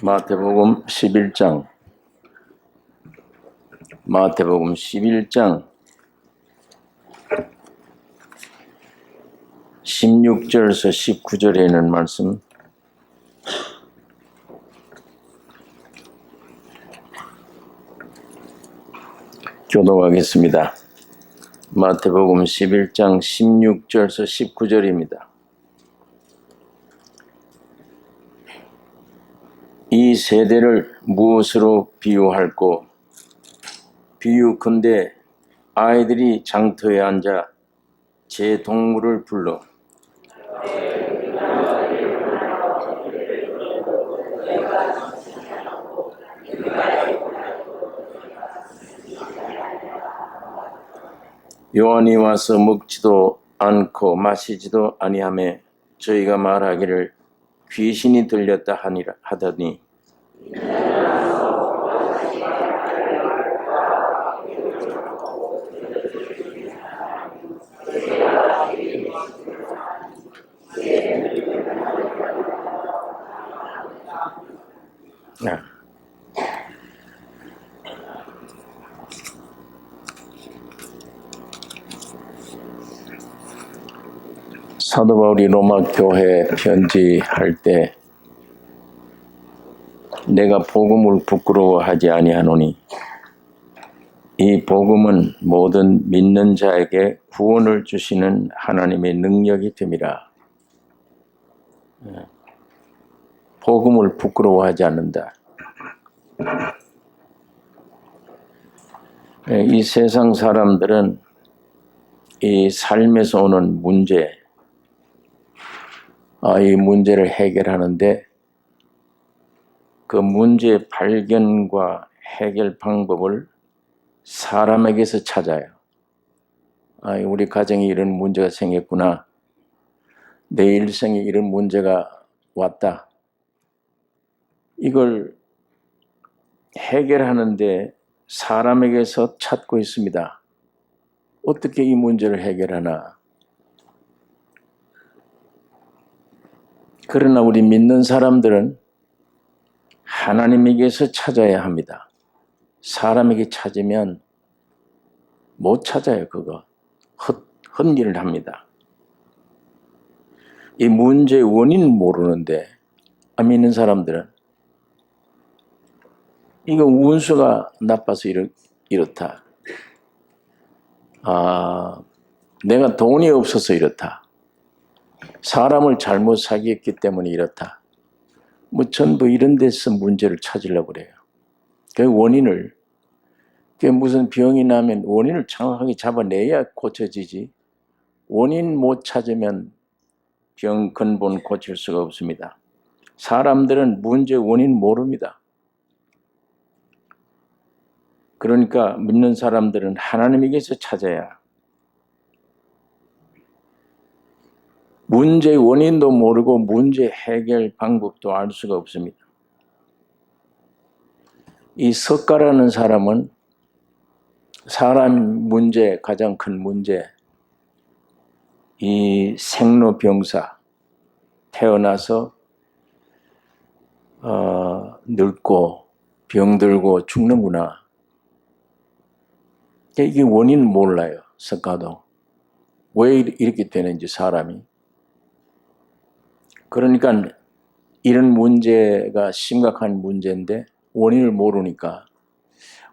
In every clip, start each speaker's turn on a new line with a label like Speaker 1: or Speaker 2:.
Speaker 1: 마태복음 11장 16절에서 19절에 있는 말씀 교독하겠습니다. 마태복음 11장 16절에서 19절입니다. 이 세대를 무엇으로 비유할꼬? 비유컨대 아이들이 장터에 앉아 제 동물을 불러 요한이 와서 먹지도 않고 마시지도 아니하매 저희가 말하기를 귀신이 들렸다 하더니 사도 바울이 로마 교회에 편지할 때 내가 복음을 부끄러워하지 아니하노니 이 복음은 모든 믿는 자에게 구원을 주시는 하나님의 능력이 됨이라. 복음을 부끄러워하지 않는다. 이 세상 사람들은 이 삶에서 오는 문제, 이 문제를 해결하는데 그 문제 발견과 해결 방법을 사람에게서 찾아요. 우리 가정에 이런 문제가 생겼구나. 내 일생에 이런 문제가 왔다. 이걸 해결하는데 사람에게서 찾고 있습니다. 어떻게 이 문제를 해결하나? 그러나 우리 믿는 사람들은 하나님에게서 찾아야 합니다. 사람에게 찾으면 못 찾아요. 그거 헛일을 합니다. 이 문제의 원인은 모르는데 믿는 사람들은 이거 운수가 나빠서 이렇다. 내가 돈이 없어서 이렇다. 사람을 잘못 사귀었기 때문에 이렇다. 전부 이런 데서 문제를 찾으려고 그래요. 그 원인을, 무슨 병이 나면 원인을 정확하게 잡아내야 고쳐지지. 원인 못 찾으면 병 근본 고칠 수가 없습니다. 사람들은 문제 원인 모릅니다. 그러니까 믿는 사람들은 하나님에게서 찾아야 문제의 원인도 모르고 문제 해결 방법도 알 수가 없습니다. 이 석가라는 사람은 사람 문제, 가장 큰 문제, 이 생로병사, 태어나서 늙고 병들고 죽는구나. 이게 원인은 몰라요. 석가도. 왜 이렇게 되는지 사람이. 그러니까 이런 문제가 심각한 문제인데 원인을 모르니까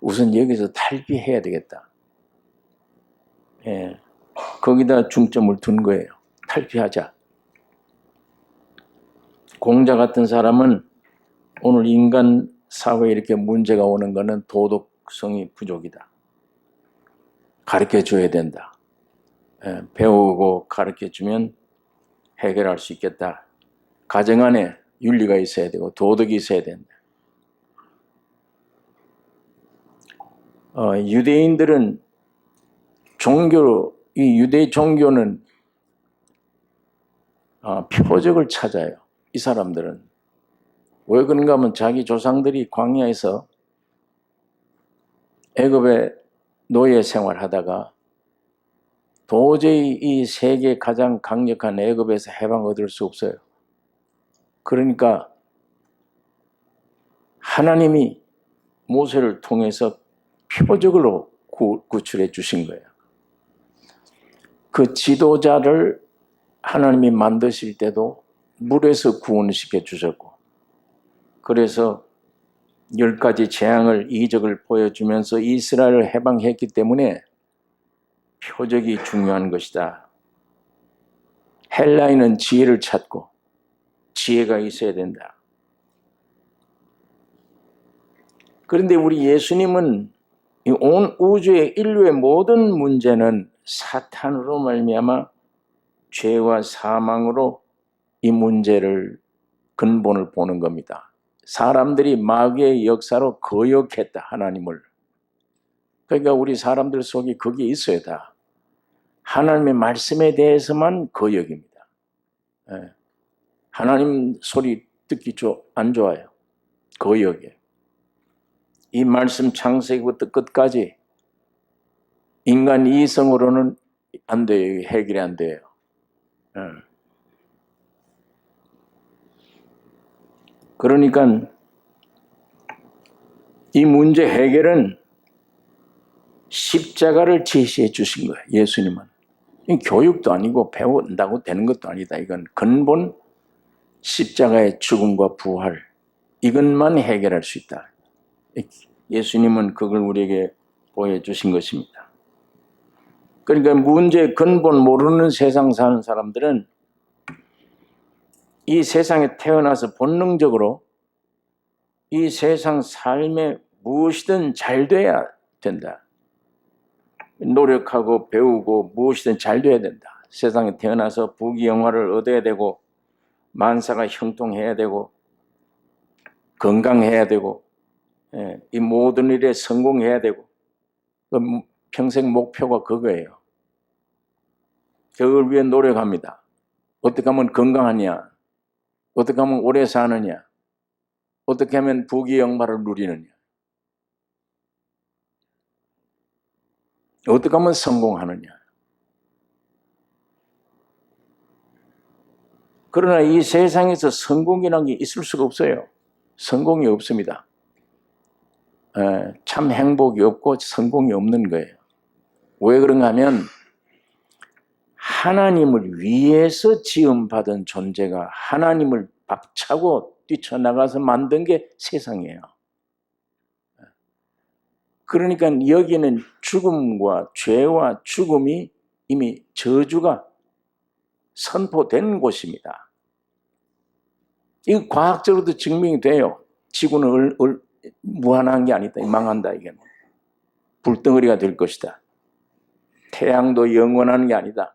Speaker 1: 우선 여기서 탈피해야 되겠다. 거기다 중점을 둔 거예요. 탈피하자. 공자 같은 사람은 오늘 인간 사회에 이렇게 문제가 오는 것은 도덕성이 부족이다. 가르쳐줘야 된다. 배우고 가르쳐주면 해결할 수 있겠다. 가정 안에 윤리가 있어야 되고 도덕이 있어야 된다. 유대인들은 이 유대 종교는 표적을 찾아요. 이 사람들은. 왜 그런가 하면 자기 조상들이 광야에서 애굽에 노예 생활하다가 도저히 이 세계 가장 강력한 애굽에서 해방 얻을 수 없어요. 그러니까 하나님이 모세를 통해서 표적으로 구출해 주신 거예요. 그 지도자를 하나님이 만드실 때도 물에서 구원시켜 주셨고, 그래서 10가지 재앙을, 이적을 보여주면서 이스라엘을 해방했기 때문에 표적이 중요한 것이다. 헬라인은 지혜를 찾고 지혜가 있어야 된다. 그런데 우리 예수님은 온 우주의 인류의 모든 문제는 사탄으로 말미암아 죄와 사망으로 이 문제를 근본을 보는 겁니다. 사람들이 마귀의 역사로 거역했다, 하나님을. 그러니까 우리 사람들 속에 그게 있어야 다. 하나님의 말씀에 대해서만 거역입니다. 하나님 소리 듣기 안 좋아요. 거역이에요. 이 말씀 창세기부터 끝까지 인간 이성으로는 안 돼요. 해결이 안 돼요. 그러니까 이 문제 해결은 십자가를 제시해 주신 거예요. 예수님은. 교육도 아니고 배운다고 되는 것도 아니다. 이건 근본 십자가의 죽음과 부활, 이것만 해결할 수 있다. 예수님은 그걸 우리에게 보여주신 것입니다. 그러니까 문제의 근본 모르는 세상 사는 사람들은 이 세상에 태어나서 본능적으로 이 세상 삶에 무엇이든 잘 돼야 된다. 노력하고 배우고 무엇이든 잘 돼야 된다. 세상에 태어나서 부귀영화를 얻어야 되고 만사가 형통해야 되고 건강해야 되고 이 모든 일에 성공해야 되고 평생 목표가 그거예요. 그걸 위해 노력합니다. 어떻게 하면 건강하냐? 어떻게 하면 오래 사느냐? 어떻게 하면 부귀영화를 누리느냐? 어떻게 하면 성공하느냐? 그러나 이 세상에서 성공이라는 게 있을 수가 없어요. 성공이 없습니다. 참 행복이 없고 성공이 없는 거예요. 왜 그런가 하면 하나님을 위해서 지음받은 존재가 하나님을 박차고 뛰쳐나가서 만든 게 세상이에요. 그러니까 여기는 죽음과 죄와 죽음이 이미 저주가 선포된 곳입니다. 이거 과학적으로도 증명이 돼요. 지구는 무한한 게 아니다. 망한다. 이게 불덩어리가 될 것이다. 태양도 영원한 게 아니다.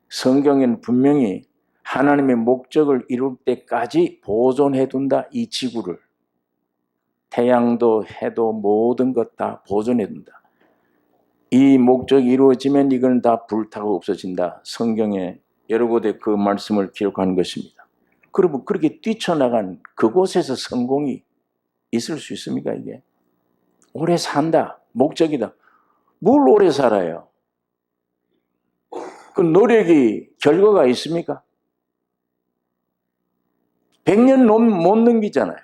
Speaker 1: 성경에는 분명히 하나님의 목적을 이룰 때까지 보존해 둔다. 이 지구를. 태양도 해도 모든 것 다 보존해 둔다. 이 목적이 이루어지면 이건 다 불타고 없어진다. 성경에 여러 곳에 그 말씀을 기록한 것입니다. 그러면 그렇게 뛰쳐나간 그곳에서 성공이 있을 수 있습니까? 이게 오래 산다. 목적이다. 뭘 오래 살아요? 그 노력이 결과가 있습니까? 100년 못 넘기잖아요.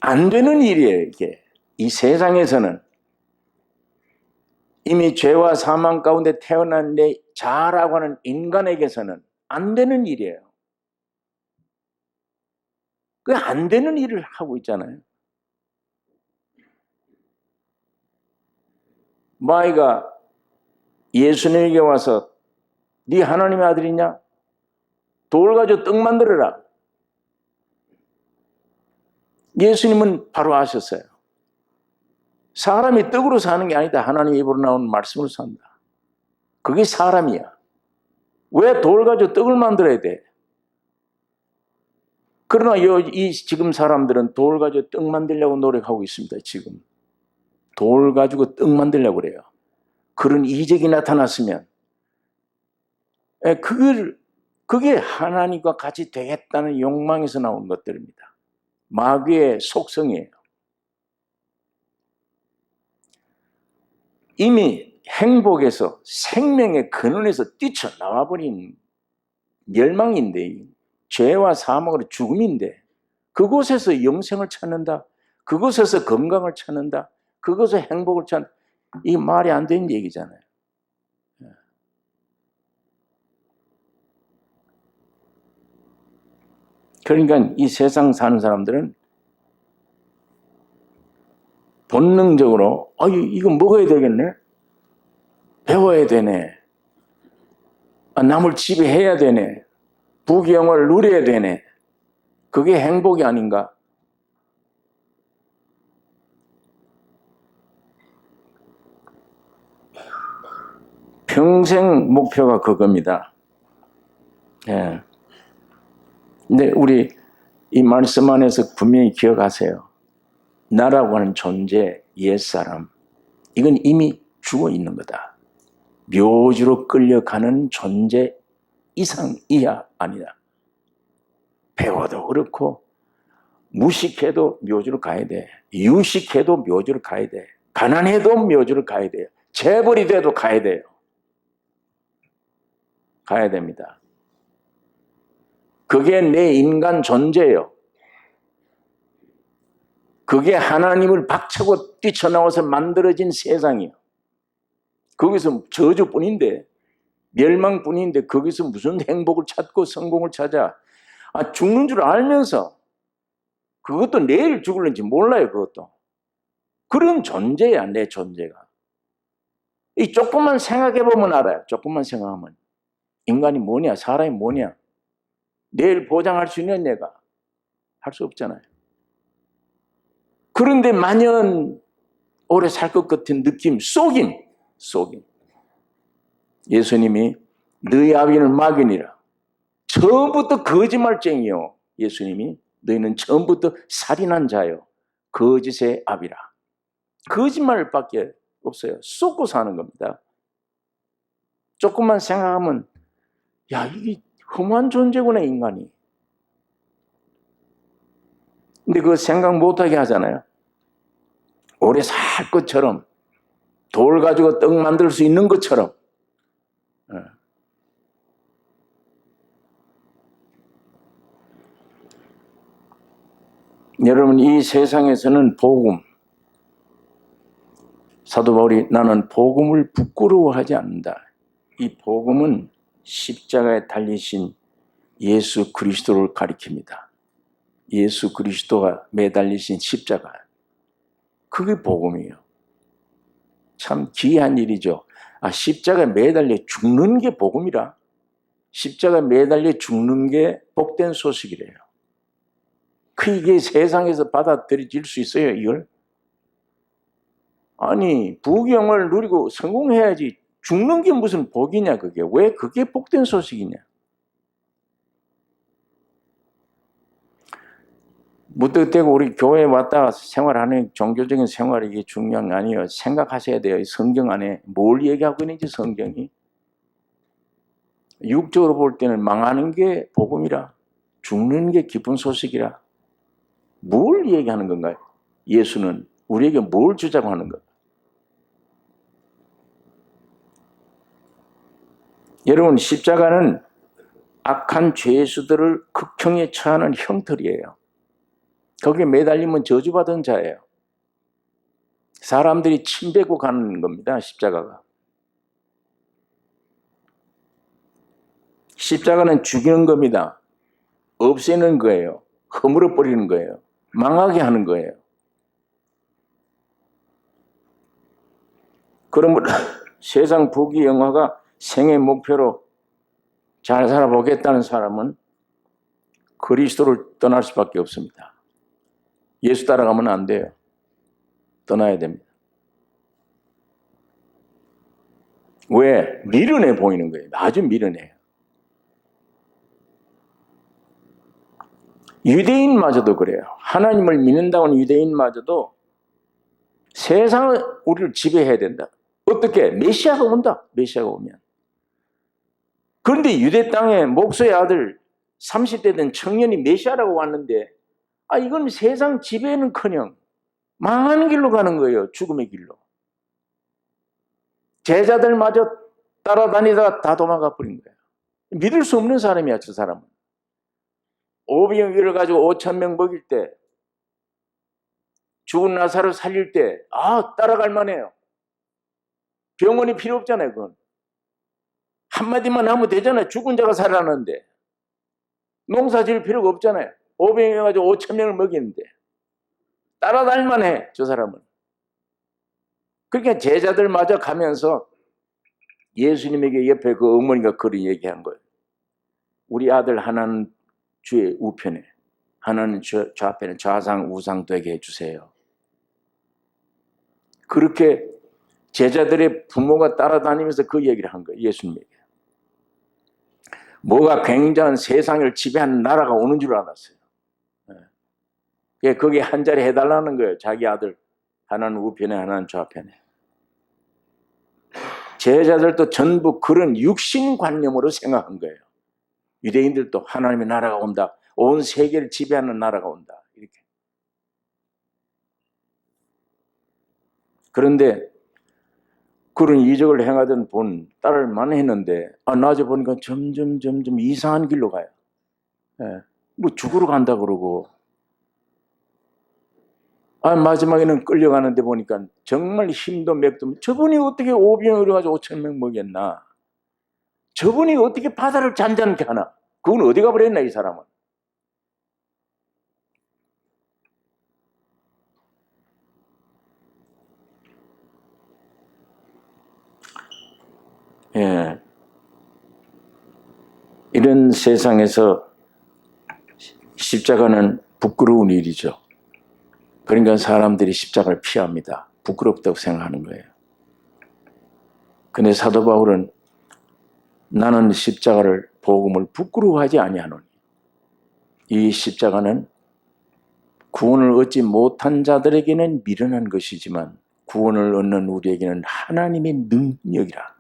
Speaker 1: 안 되는 일이에요, 이게. 이 세상에서는 이미 죄와 사망 가운데 태어난 내 자라고 하는 인간에게서는 안 되는 일이에요. 그 안 되는 일을 하고 있잖아요. 마귀가 예수님에게 와서 네 하나님의 아들이냐? 돌 가지고 떡 만들어라. 예수님은 바로 아셨어요. 사람이 떡으로 사는 게 아니다. 하나님 입으로 나오는 말씀으로 산다. 그게 사람이야. 왜 돌 가지고 떡을 만들어야 돼? 그러나 이 지금 사람들은 돌 가지고 떡 만들려고 노력하고 있습니다. 지금. 돌 가지고 떡 만들려고 그래요. 그런 이적이 나타났으면 그게 하나님과 같이 되겠다는 욕망에서 나온 것들입니다. 마귀의 속성이에요. 이미 행복에서 생명의 근원에서 뛰쳐나와버린 멸망인데 죄와 사망으로 죽음인데 그곳에서 영생을 찾는다. 그곳에서 건강을 찾는다. 그곳에서 행복을 찾는다. 이게 말이 안 되는 얘기잖아요. 그러니까 이 세상 사는 사람들은 본능적으로 이거 먹어야 되겠네. 배워야 되네. 남을 지배해야 되네. 부귀영화를 누려야 되네. 그게 행복이 아닌가? 평생 목표가 그겁니다. 예. 근데 우리 이 말씀 안에서 분명히 기억하세요. 나라고 하는 존재, 옛사람, 이건 이미 죽어 있는 거다. 묘지로 끌려가는 존재 이상 이하 아니다. 배워도 그렇고 무식해도 묘지로 가야 돼. 유식해도 묘지로 가야 돼. 가난해도 묘지로 가야 돼요. 재벌이 돼도 가야 돼요. 가야 됩니다. 그게 내 인간 존재예요. 그게 하나님을 박차고 뛰쳐나와서 만들어진 세상이에요. 거기서 저주뿐인데, 멸망뿐인데 거기서 무슨 행복을 찾고 성공을 찾아. 죽는 줄 알면서 그것도 내일 죽을는지 몰라요. 그것도. 그런 존재야, 내 존재가. 이 조금만 생각해보면 알아요. 조금만 생각하면. 인간이 뭐냐, 사람이 뭐냐. 내일 보장할 수 있는 내가 할 수 없잖아요. 그런데 만연 오래 살 것 같은 느낌 속임. 예수님이 너희 아비는 마귀니라. 처음부터 거짓말쟁이요. 예수님이 너희는 처음부터 살인한 자요. 거짓의 아비라. 거짓말밖에 없어요. 쏟고 사는 겁니다. 조금만 생각하면 이게 험한 존재구나, 인간이. 근데 그거 생각 못하게 하잖아요. 오래 살 것처럼, 돌 가지고 떡 만들 수 있는 것처럼. 여러분, 이 세상에서는 복음, 사도 바울이 나는 복음을 부끄러워하지 않는다. 이 복음은 십자가에 달리신 예수 그리스도를 가리킵니다. 예수 그리스도가 매달리신 십자가. 그게 복음이에요. 참 귀한 일이죠. 십자가에 매달려 죽는 게 복음이라. 십자가에 매달려 죽는 게 복된 소식이래요. 이게 세상에서 받아들여질 수 있어요, 이걸? 부귀영화를 누리고 성공해야지. 죽는 게 무슨 복이냐, 그게. 왜 그게 복된 소식이냐. 무턱대고 우리 교회에 왔다 생활하는 종교적인 생활이 이게 중요한 게 아니에요. 생각하셔야 돼요. 성경 안에 뭘 얘기하고 있는지 성경이. 육적으로 볼 때는 망하는 게 복음이라. 죽는 게 기쁜 소식이라. 뭘 얘기하는 건가요? 예수는 우리에게 뭘 주자고 하는 건가요? 여러분, 십자가는 악한 죄수들을 극형에 처하는 형틀이에요. 거기에 매달리면 저주받은 자예요. 사람들이 침뱉고 가는 겁니다, 십자가가. 십자가는 죽이는 겁니다. 없애는 거예요. 허물어버리는 거예요. 망하게 하는 거예요. 그러면 세상 부귀영화가 생의 목표로 잘 살아보겠다는 사람은 그리스도를 떠날 수밖에 없습니다. 예수 따라가면 안 돼요. 떠나야 됩니다. 왜? 미련해 보이는 거예요. 아주 미련해요. 유대인마저도 그래요. 하나님을 믿는다는 유대인마저도 세상을 우리를 지배해야 된다. 어떻게? 메시아가 온다. 메시아가 오면. 그런데 유대 땅에 목소의 아들 30대 된 청년이 메시아라고 왔는데 이건 세상 지배는커녕 망하는 길로 가는 거예요. 죽음의 길로. 제자들마저 따라다니다가 다 도망가 버린 거예요. 믿을 수 없는 사람이야, 저 사람은. 오병이어를 가지고 5,000명 먹일 때, 죽은 나사로 살릴 때, 따라갈 만해요. 병원이 필요 없잖아요, 그건. 한마디만 하면 되잖아요. 죽은 자가 살아나는데. 농사 지을 필요가 없잖아요. 오병이어 가지고 5,000명을 먹이는데. 따라다닐 만해, 저 사람은. 그러니까 제자들마저 가면서 예수님에게 옆에 그 어머니가 그리 얘기한 거예요. 우리 아들 하나는 주의 우편에, 하나는 좌편에 좌상 우상 되게 해주세요. 그렇게 제자들의 부모가 따라다니면서 그 얘기를 한 거예요. 예수님에게. 뭐가 굉장한 세상을 지배하는 나라가 오는 줄 알았어요. 거기에 한 자리 해달라는 거예요. 자기 아들 하나는 우편에 하나는 좌편에. 제자들도 전부 그런 육신관념으로 생각한 거예요. 유대인들도 하나님의 나라가 온다. 온 세계를 지배하는 나라가 온다. 이렇게. 그런데 그런 이적을 행하던 분 따를만 했는데 나중에 보니까 점점 이상한 길로 가요. 뭐 죽으러 간다 그러고 마지막에는 끌려가는데 보니까 정말 힘도 맥도 저분이 어떻게 오병이어를 가지고 5,000명 먹였나? 저분이 어떻게 바다를 잔잔케 하나? 그건 어디 가버렸나 이 사람은? 이런 세상에서 십자가는 부끄러운 일이죠. 그러니까 사람들이 십자가를 피합니다. 부끄럽다고 생각하는 거예요. 근데 사도 바울은 나는 십자가를 복음을 부끄러워하지 아니하노니 이 십자가는 구원을 얻지 못한 자들에게는 미련한 것이지만 구원을 얻는 우리에게는 하나님의 능력이라.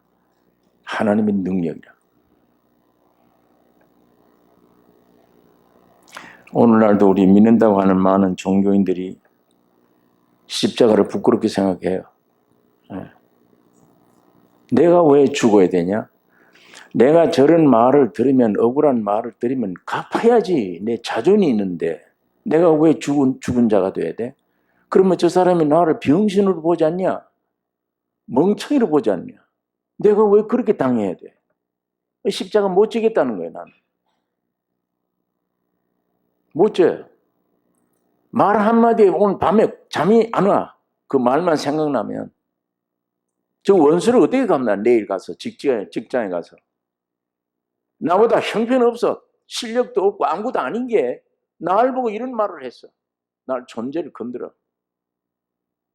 Speaker 1: 하나님의 능력이라. 오늘날도 우리 믿는다고 하는 많은 종교인들이 십자가를 부끄럽게 생각해요. 내가 왜 죽어야 되냐? 내가 저런 말을 들으면, 억울한 말을 들으면 갚아야지. 내 자존이 있는데 내가 왜 죽은 자가 돼야 돼? 그러면 저 사람이 나를 병신으로 보지 않냐? 멍청이로 보지 않냐? 내가 왜 그렇게 당해야 돼? 십자가 못 지겠다는 거예요, 나는. 못 져요. 말 한마디에 오늘 밤에 잠이 안 와. 그 말만 생각나면. 저 원수를 어떻게 갚나? 내일 가서 직장에 가서. 나보다 형편없어. 실력도 없고 아무것도 아닌 게 날 보고 이런 말을 했어. 날 존재를 건드려.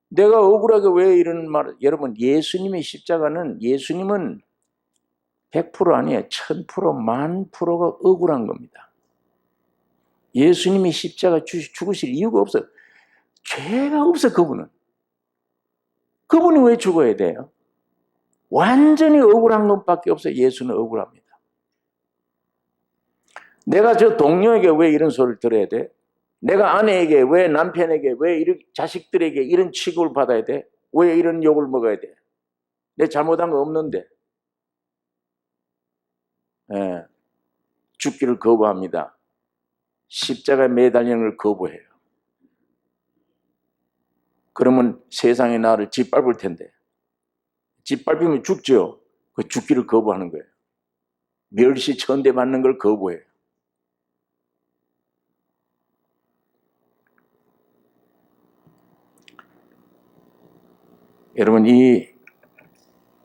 Speaker 1: 내가 억울하게 왜 이런 말을. 여러분, 예수님의 십자가는, 예수님은 100% 아니에요. 1000%, 10,000%가 억울한 겁니다. 예수님이 십자가 죽으실 이유가 없어요. 죄가 없어, 그분은. 그분이 왜 죽어야 돼요? 완전히 억울한 것밖에 없어요. 예수는 억울합니다. 내가 저 동료에게 왜 이런 소리를 들어야 돼? 내가 아내에게, 왜 남편에게, 왜 이런 자식들에게 이런 취급을 받아야 돼? 왜 이런 욕을 먹어야 돼? 내 잘못한 거 없는데. 죽기를 거부합니다. 십자가에 매달리는 걸 거부해요. 그러면 세상이 나를 짓밟을 텐데. 짓밟으면 죽죠. 그 죽기를 거부하는 거예요. 멸시 천대받는 걸 거부해요. 여러분, 이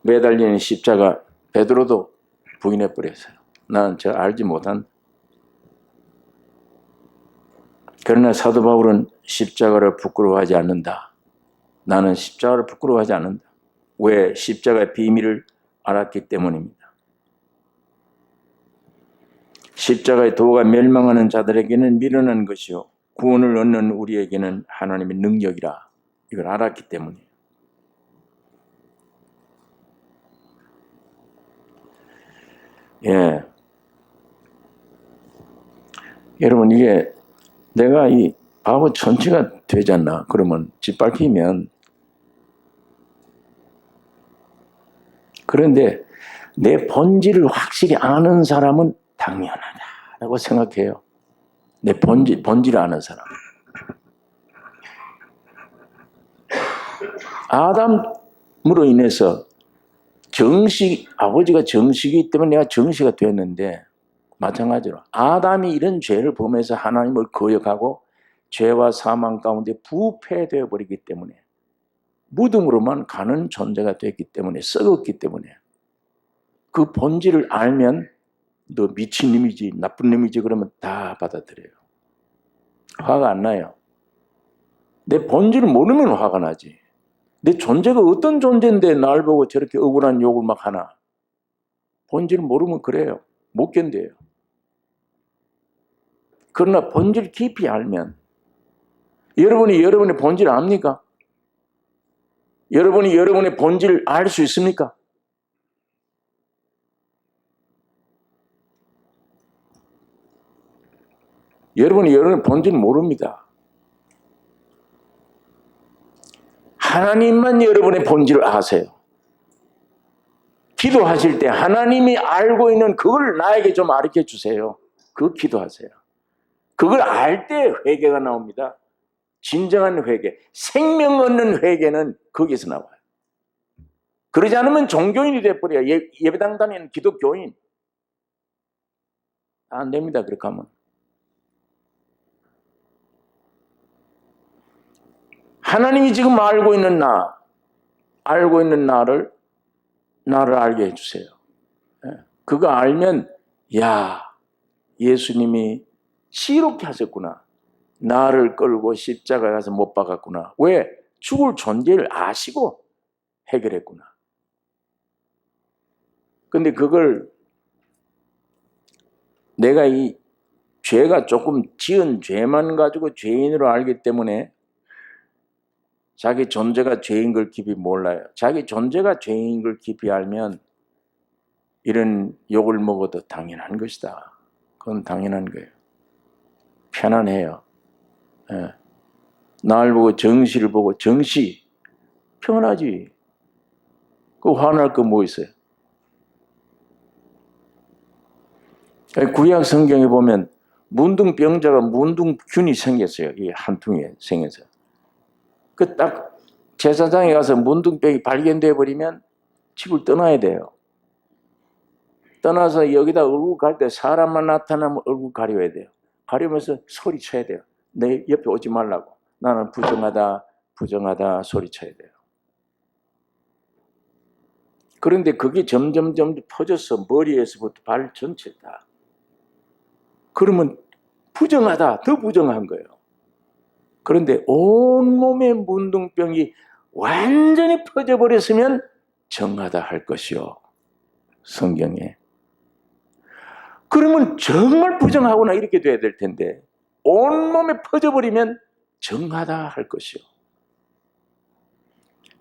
Speaker 1: 매달리는 십자가 베드로도 부인해 버렸어요. 나는 저 알지 못한. 그러나 사도 바울은 십자가를 부끄러워하지 않는다. 나는 십자가를 부끄러워하지 않는다. 왜? 십자가의 비밀을 알았기 때문입니다. 십자가의 도가 멸망하는 자들에게는 미련한 것이요 구원을 얻는 우리에게는 하나님의 능력이라. 이걸 알았기 때문이에요. 여러분, 이게 내가 이 바보 천치가 되잖아. 그러면 짓밟히면. 그런데 내 본질을 확실히 아는 사람은 당연하다라고 생각해요. 내 본질을 아는 사람. 아담으로 인해서 아버지가 정식이기 때문에 내가 정식이 됐는데, 마찬가지로 아담이 이런 죄를 범해서 하나님을 거역하고 죄와 사망 가운데 부패되어 버리기 때문에 무덤으로만 가는 존재가 됐기 때문에, 썩었기 때문에, 그 본질을 알면 너 미친 놈이지, 나쁜 놈이지 그러면 다 받아들여요. 화가 안 나요. 내 본질을 모르면 화가 나지. 내 존재가 어떤 존재인데 날 보고 저렇게 억울한 욕을 막 하나. 본질을 모르면 그래요. 못 견뎌요. 그러나 본질 깊이 알면, 여러분이 여러분의 본질을 압니까? 여러분이 여러분의 본질을 알 수 있습니까? 여러분이 여러분의 본질을 모릅니다. 하나님만 여러분의 본질을 아세요. 기도하실 때 하나님이 알고 있는 그걸 나에게 좀 가르쳐 주세요. 그거 기도하세요. 그걸 알 때 회개가 나옵니다. 진정한 회개, 생명 얻는 회개는 거기서 나와요. 그러지 않으면 종교인이 돼버려요. 예배당 다니는 기독교인. 안 됩니다. 그렇게 하면. 하나님이 지금 알고 있는 나를 알게 해주세요. 그거 알면, 야, 예수님이 지롭게 하셨구나. 나를 끌고 십자가에 가서 못 박았구나. 왜? 죽을 존재를 아시고 해결했구나. 근데 그걸 내가 이 죄가 조금 지은 죄만 가지고 죄인으로 알기 때문에 자기 존재가 죄인 걸 깊이 몰라요. 자기 존재가 죄인 걸 깊이 알면 이런 욕을 먹어도 당연한 것이다. 그건 당연한 거예요. 편안해요. 예. 날 보고 정시를 보고 정시 편하지. 그 화날 거 뭐 있어요? 구약 성경에 보면 문둥병자가 문둥균이 생겼어요. 이 한 퉁에 생겨서. 그 딱 제사장에 가서 문둥병이 발견되어 버리면 집을 떠나야 돼요. 떠나서 여기다 얼굴 갈 때 사람만 나타나면 얼굴 가려야 돼요. 가리면서 소리쳐야 돼요. 내 옆에 오지 말라고. 나는 부정하다 소리쳐야 돼요. 그런데 그게 점점 퍼져서 머리에서부터 발 전체 다. 그러면 부정하다, 더 부정한 거예요. 그런데 온몸의 문둥병이 완전히 퍼져버렸으면 정하다 할 것이요. 성경에. 그러면 정말 부정하구나 이렇게 돼야 될 텐데 온몸에 퍼져버리면 정하다 할 것이요.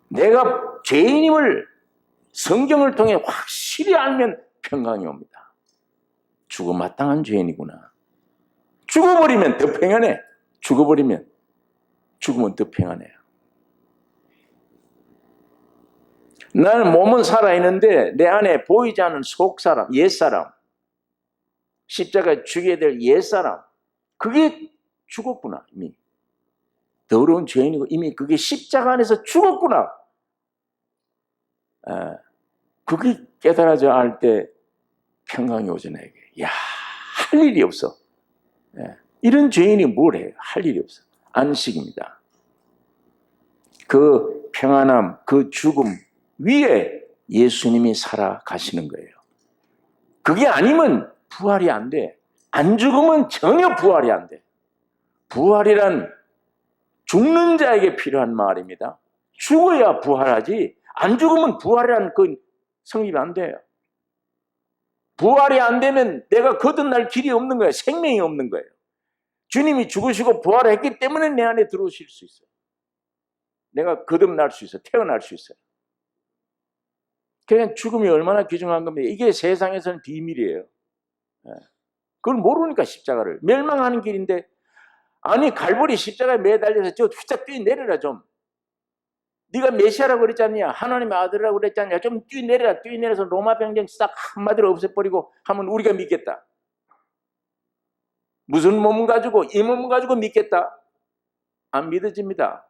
Speaker 1: 내가 죄인임을 성경을 통해 확실히 알면 평강이 옵니다. 죽어마땅한 죄인이구나. 죽어버리면 더 평안해. 죽으면 더 평안해요. 나는 몸은 살아있는데 내 안에 보이지 않는 속사람, 옛사람, 십자가에 죽여야 될 옛사람, 그게 죽었구나. 이미 더러운 죄인이고 이미 그게 십자가 안에서 죽었구나. 그게 깨달아져 알 때 평강이 오죠. 나에게. 야, 할 일이 없어. 이런 죄인이 뭘 해요? 할 일이 없어. 안식입니다. 그 평안함, 그 죽음 위에 예수님이 살아가시는 거예요. 그게 아니면 부활이 안 돼. 안 죽으면 전혀 부활이 안 돼. 부활이란 죽는 자에게 필요한 말입니다. 죽어야 부활하지 안 죽으면 부활이란 그 성립이 안 돼요. 부활이 안 되면 내가 거듭날 길이 없는 거예요. 생명이 없는 거예요. 주님이 죽으시고 부활했기 때문에 내 안에 들어오실 수 있어요. 내가 거듭날 수 있어요. 태어날 수 있어요. 그냥 죽음이 얼마나 귀중한 겁니다. 이게 세상에서는 비밀이에요. 그걸 모르니까 십자가를. 멸망하는 길인데 아니 갈보리 십자가에 매달려서 저 휘짝 뛰내려라 좀. 네가 메시아라고 그랬잖냐. 하나님의 아들이라고 그랬잖냐. 좀 뛰내려라. 뛰내려서 로마 병정 싹 한마디로 없애버리고 하면 우리가 믿겠다. 무슨 몸 가지고, 이 몸 가지고 믿겠다? 안 믿어집니다.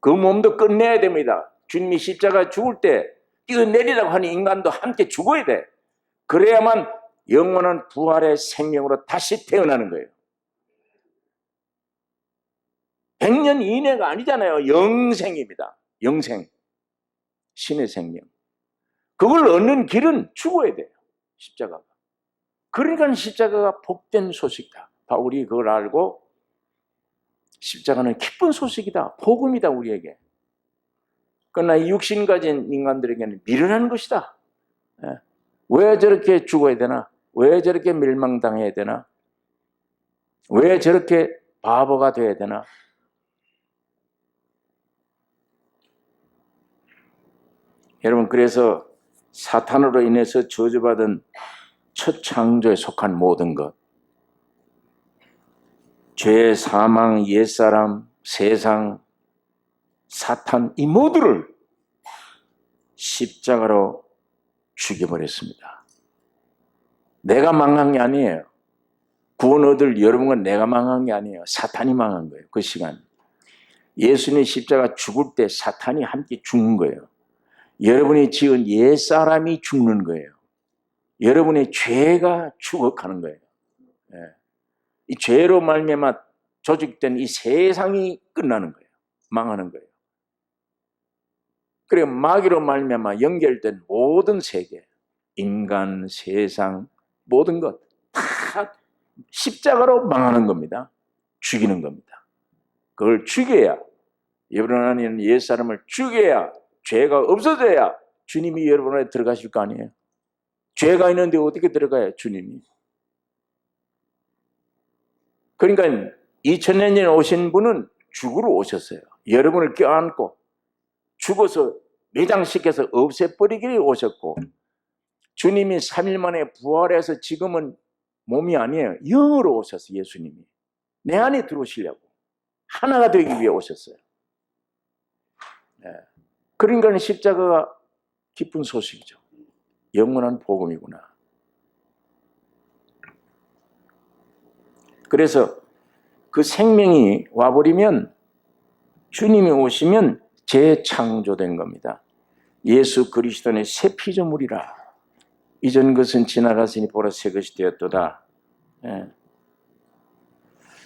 Speaker 1: 그 몸도 끝내야 됩니다. 주님이 십자가 죽을 때 뛰어내리라고 하는 인간도 함께 죽어야 돼. 그래야만 영원한 부활의 생명으로 다시 태어나는 거예요. 100년 이내가 아니잖아요. 영생입니다. 영생. 신의 생명. 그걸 얻는 길은 죽어야 돼요. 십자가가. 그러니까 십자가가 복된 소식이다. 바울이 그걸 알고 십자가는 기쁜 소식이다. 복음이다, 우리에게. 그러나 육신 가진 인간들에게는 미련한 것이다. 왜 저렇게 죽어야 되나? 왜 저렇게 멸망당해야 되나? 왜 저렇게 바보가 돼야 되나? 여러분, 그래서 사탄으로 인해서 저주받은 첫 창조에 속한 모든 것, 죄, 사망, 옛사람, 세상, 사탄, 이 모두를 십자가로 죽여버렸습니다. 내가 망한 게 아니에요. 구원 얻을 여러분은 내가 망한 게 아니에요. 사탄이 망한 거예요. 그 시간. 예수님의 십자가 죽을 때 사탄이 함께 죽는 거예요. 여러분이 지은 옛사람이 죽는 거예요. 여러분의 죄가 죽어가는 거예요. 이 죄로 말미암아 조직된 이 세상이 끝나는 거예요. 망하는 거예요. 그리고 마귀로 말미암아 연결된 모든 세계, 인간, 세상, 모든 것 다 십자가로 망하는 겁니다. 죽이는 겁니다. 그걸 죽여야, 여러분 안에는 옛사람을 죽여야, 죄가 없어져야 주님이 여러분 안에 들어가실 거 아니에요. 죄가 있는데 어떻게 들어가요, 주님이? 그러니까 2000년 전에 오신 분은 죽으러 오셨어요. 여러분을 껴안고 죽어서 매장시켜서 없애버리기를 오셨고, 주님이 3일 만에 부활해서 지금은 몸이 아니에요. 영으로 오셨어요. 예수님이 내 안에 들어오시려고 하나가 되기 위해 오셨어요. 그러니까 십자가가 기쁜 소식이죠. 영원한 복음이구나. 그래서 그 생명이 와버리면, 주님이 오시면 재창조된 겁니다. 예수 그리스도의 새 피조물이라. 이전 것은 지나갔으니 보라 새 것이 되었도다.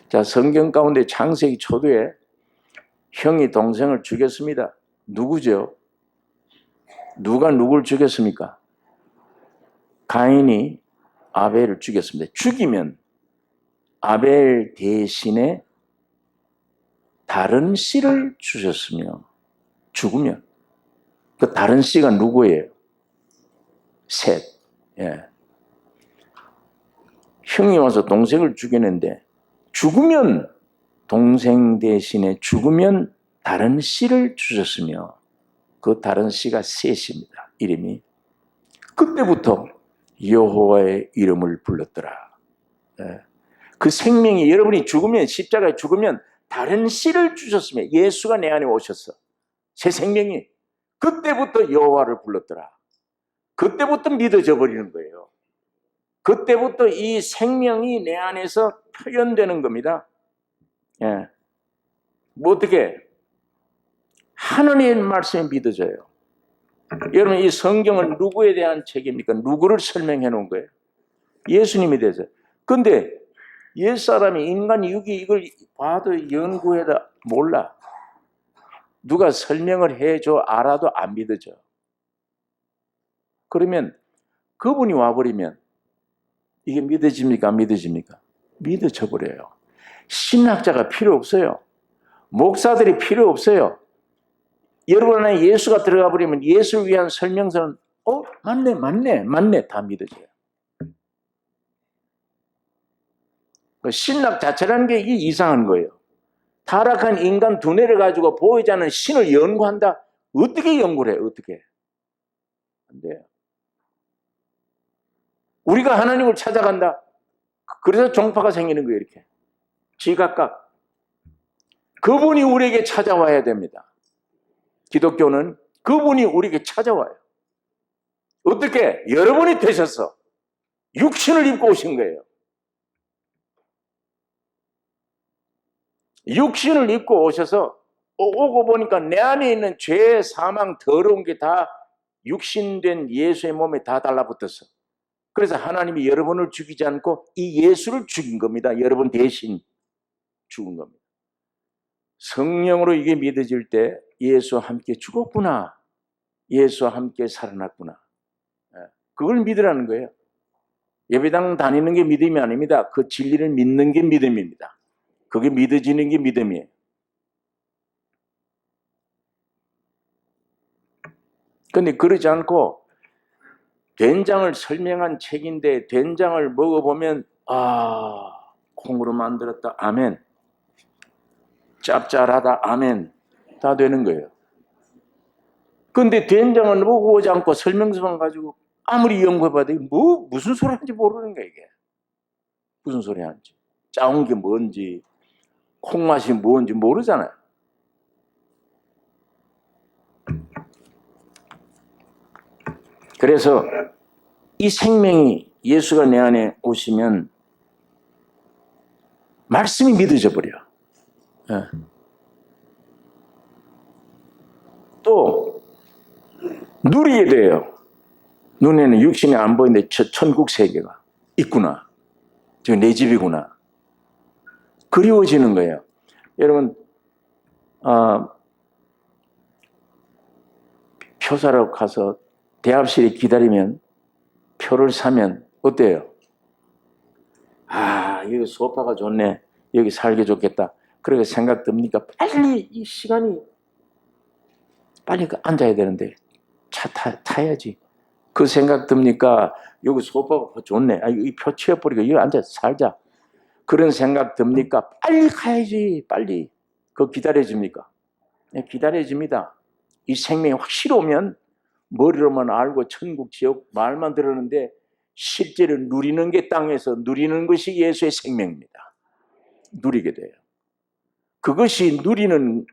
Speaker 1: 자, 성경 가운데 창세기 초도에 형이 동생을 죽였습니다. 누구죠? 누가 누굴 죽였습니까? 가인이 아벨을 죽였습니다. 죽이면 아벨 대신에 다른 씨를 주셨으며, 죽으면 그 다른 씨가 누구예요? 셋. 형이 와서 동생을 죽였는데, 죽으면 동생 대신에 죽으면 다른 씨를 주셨으며, 그 다른 씨가 셋입니다. 이름이. 그때부터 여호와의 이름을 불렀더라. 그 생명이, 여러분이 죽으면, 십자가에 죽으면 다른 씨를 주셨으며, 예수가 내 안에 오셨어. 새 생명이. 그때부터 여호와를 불렀더라. 그때부터 믿어져 버리는 거예요. 그때부터 이 생명이 내 안에서 표현되는 겁니다. 뭐 어떻게? 하나님의 말씀이 믿어져요. 여러분, 이 성경은 누구에 대한 책입니까? 누구를 설명해 놓은 거예요? 예수님에 대해서. 근데 옛사람이, 인간 육이 이걸 봐도 연구해도 몰라. 누가 설명을 해줘 알아도 안 믿어져. 그러면 그분이 와버리면 이게 믿어집니까? 안 믿어집니까? 믿어져 버려요. 신학자가 필요 없어요. 목사들이 필요 없어요. 여러분 안에 예수가 들어가 버리면 예수를 위한 설명서는 맞네 다 믿어져요. 신학 자체라는 게 이게 이상한 거예요. 타락한 인간 두뇌를 가지고 보이지 않는 신을 연구한다? 어떻게 연구를 해요? 어떻게? 안 돼요. 우리가 하나님을 찾아간다? 그래서 종파가 생기는 거예요. 이렇게 지각각. 그분이 우리에게 찾아와야 됩니다. 기독교는 그분이 우리에게 찾아와요. 어떻게? 여러분이 되셔서 육신을 입고 오신 거예요. 육신을 입고 오셔서 오고 보니까 내 안에 있는 죄, 사망, 더러운 게 다 육신된 예수의 몸에 다 달라붙었어. 그래서 하나님이 여러분을 죽이지 않고 이 예수를 죽인 겁니다. 여러분 대신 죽은 겁니다. 성령으로 이게 믿어질 때 예수와 함께 죽었구나, 예수와 함께 살아났구나, 그걸 믿으라는 거예요. 예배당 다니는 게 믿음이 아닙니다. 그 진리를 믿는 게 믿음입니다. 그게 믿어지는 게 믿음이에요. 그런데 그러지 않고 된장을 설명한 책인데 된장을 먹어보면 콩으로 만들었다, 아멘. 짭짤하다, 아멘. 다 되는 거예요. 그런데 된장을 먹어보지 않고 설명서만 가지고 아무리 연구해봐도 무슨 소리 하는지 모르는 거야, 이게. 무슨 소리 하는지. 짜온 게 뭔지, 콩맛이 뭔지 모르잖아요. 그래서 이 생명이 예수가 내 안에 오시면 말씀이 믿어져 버려. 또 누리게 돼요. 눈에는 육신이 안 보이는데 천국 세계가 있구나. 저 내 집이구나. 그리워지는 거예요. 여러분, 표 사러 가서 대합실에 기다리면 표를 사면 어때요? 여기 소파가 좋네. 여기 살기 좋겠다. 그렇게 생각 듭니까? 빨리 이 시간이 빨리 앉아야 되는데 차 타야지. 그 생각 듭니까? 여기 소파가 좋네. 이 표 치워버리고 여기 앉아서 살자. 그런 생각 듭니까? 빨리 가야지. 빨리. 그거 기다려집니까? 네, 기다려집니다. 이 생명이 확실히 오면 머리로만 알고 천국 지옥 말만 들었는데 실제로 누리는 게 땅에서 누리는 것이 예수의 생명입니다. 누리게 돼요. 그것이 누리는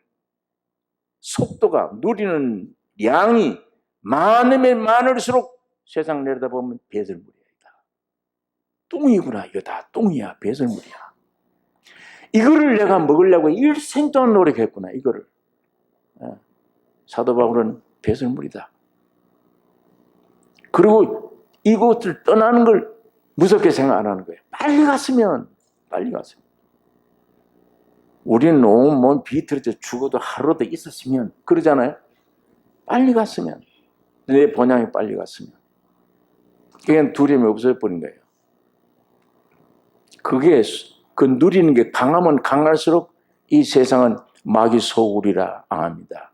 Speaker 1: 속도가, 누리는 양이 많으면 많을수록 세상 내려다보면 배설물이야. 똥이구나. 이거 다 똥이야. 배설물이야. 이거를 내가 먹으려고 일생 동안 노력했구나. 이거를. 사도 바울은 배설물이다. 그리고 이곳을 떠나는 걸 무섭게 생각 안 하는 거예요. 빨리 갔으면. 우리는 온몸 비틀어져 죽어도 하루도 있었으면 그러잖아요. 빨리 갔으면. 내 본향이 빨리 갔으면. 그게 두려움이 없어져버린 거예요. 그게 그 누리는 게 강하면 강할수록 이 세상은 마귀 소굴이라 압니다.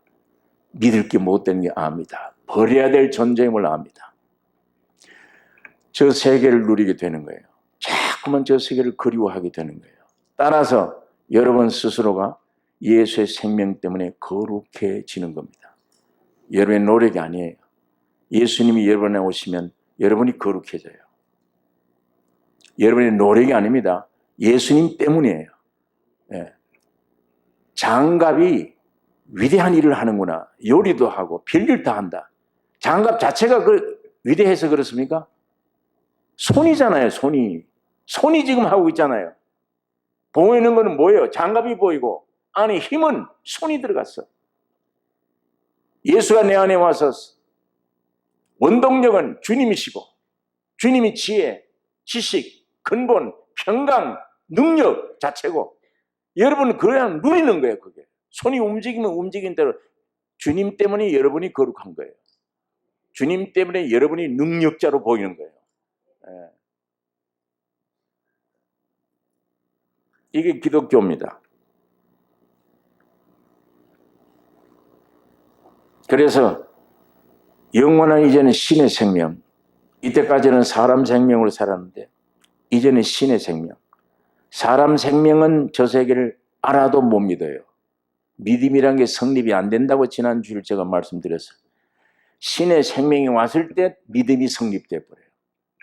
Speaker 1: 믿을 게 못 되는 게 압니다. 버려야 될 존재임을 압니다. 저 세계를 누리게 되는 거예요. 자꾸만 저 세계를 그리워하게 되는 거예요. 따라서 여러분 스스로가 예수의 생명 때문에 거룩해지는 겁니다. 여러분의 노력이 아니에요. 예수님이 여러분에 오시면 여러분이 거룩해져요. 여러분의 노력이 아닙니다. 예수님 때문이에요. 장갑이 위대한 일을 하는구나. 요리도 하고 별일 다 한다. 장갑 자체가 위대해서 그렇습니까? 손이잖아요. 손이 지금 하고 있잖아요. 보이는 거는 뭐예요? 장갑이 보이고 안에 힘은 손이 들어갔어. 예수가 내 안에 와서 원동력은 주님이시고 주님이 지혜, 지식, 근본, 평강, 능력 자체고 여러분은 그래야 누리는 거예요. 그게 손이 움직이면 움직인 대로 주님 때문에 여러분이 거룩한 거예요. 주님 때문에 여러분이 능력자로 보이는 거예요. 이게 기독교입니다. 그래서 영원한 이제는 신의 생명, 이때까지는 사람 생명으로 살았는데 이제는 신의 생명. 사람 생명은 저 세계를 알아도 못 믿어요. 믿음이란 게 성립이 안 된다고 지난주에 제가 말씀드렸어요. 신의 생명이 왔을 때 믿음이 성립돼 버려요.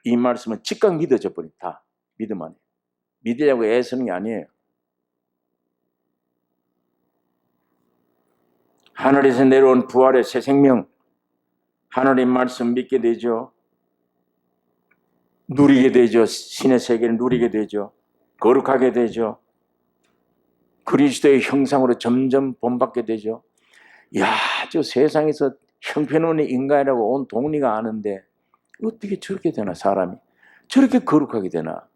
Speaker 1: 이 말씀은 즉각 믿어져 버려요. 다 믿음 안에. 믿으려고 애쓰는 게 아니에요. 하늘에서 내려온 부활의 새 생명, 하나님의 말씀 믿게 되죠. 누리게 되죠. 신의 세계를 누리게 되죠. 거룩하게 되죠. 그리스도의 형상으로 점점 본받게 되죠. 야, 저 세상에서 형편없는 인간이라고 온 동리가 아는데 어떻게 저렇게 되나, 사람이. 저렇게 거룩하게 되나.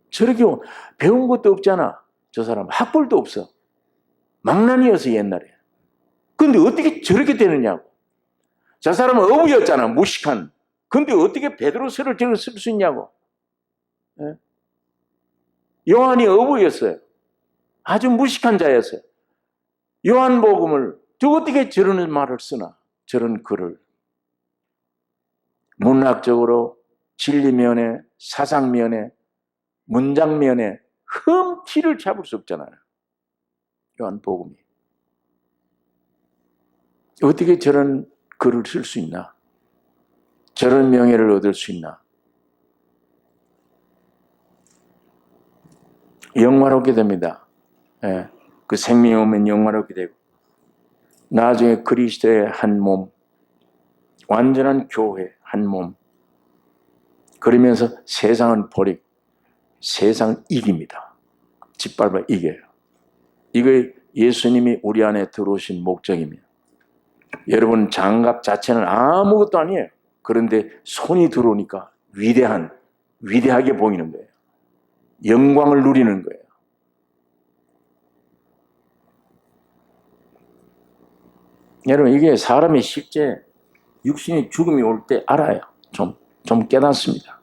Speaker 1: 저렇게 배운 것도 없잖아. 저 사람 학벌도 없어. 망나니였어 옛날에. 근데 어떻게 저렇게 되느냐고. 저 사람은 어부였잖아, 무식한. 근데 어떻게 베드로서를 저렇게 쓸 수 있냐고. 예? 요한이 어부였어요. 아주 무식한 자였어요. 요한복음을 저 어떻게 저런 말을 쓰나, 저런 글을. 문학적으로 진리면에, 사상면에, 문장면에 흠티를 잡을 수 없잖아요. 요한복음이. 어떻게 저런 글을 쓸 수 있나? 저런 명예를 얻을 수 있나? 영화롭게 됩니다. 예, 그 생명이 오면 영화롭게 되고 나중에 그리스도의 한 몸, 완전한 교회 한 몸. 그러면서 세상은 버리고 세상 이깁니다. 짓밟아 이겨요. 이게 예수님이 우리 안에 들어오신 목적입니다. 여러분, 장갑 자체는 아무것도 아니에요. 그런데 손이 들어오니까 위대하게 보이는 거예요. 영광을 누리는 거예요. 여러분, 이게 사람이 실제 육신의 죽음이 올 때 알아요. 좀 깨닫습니다.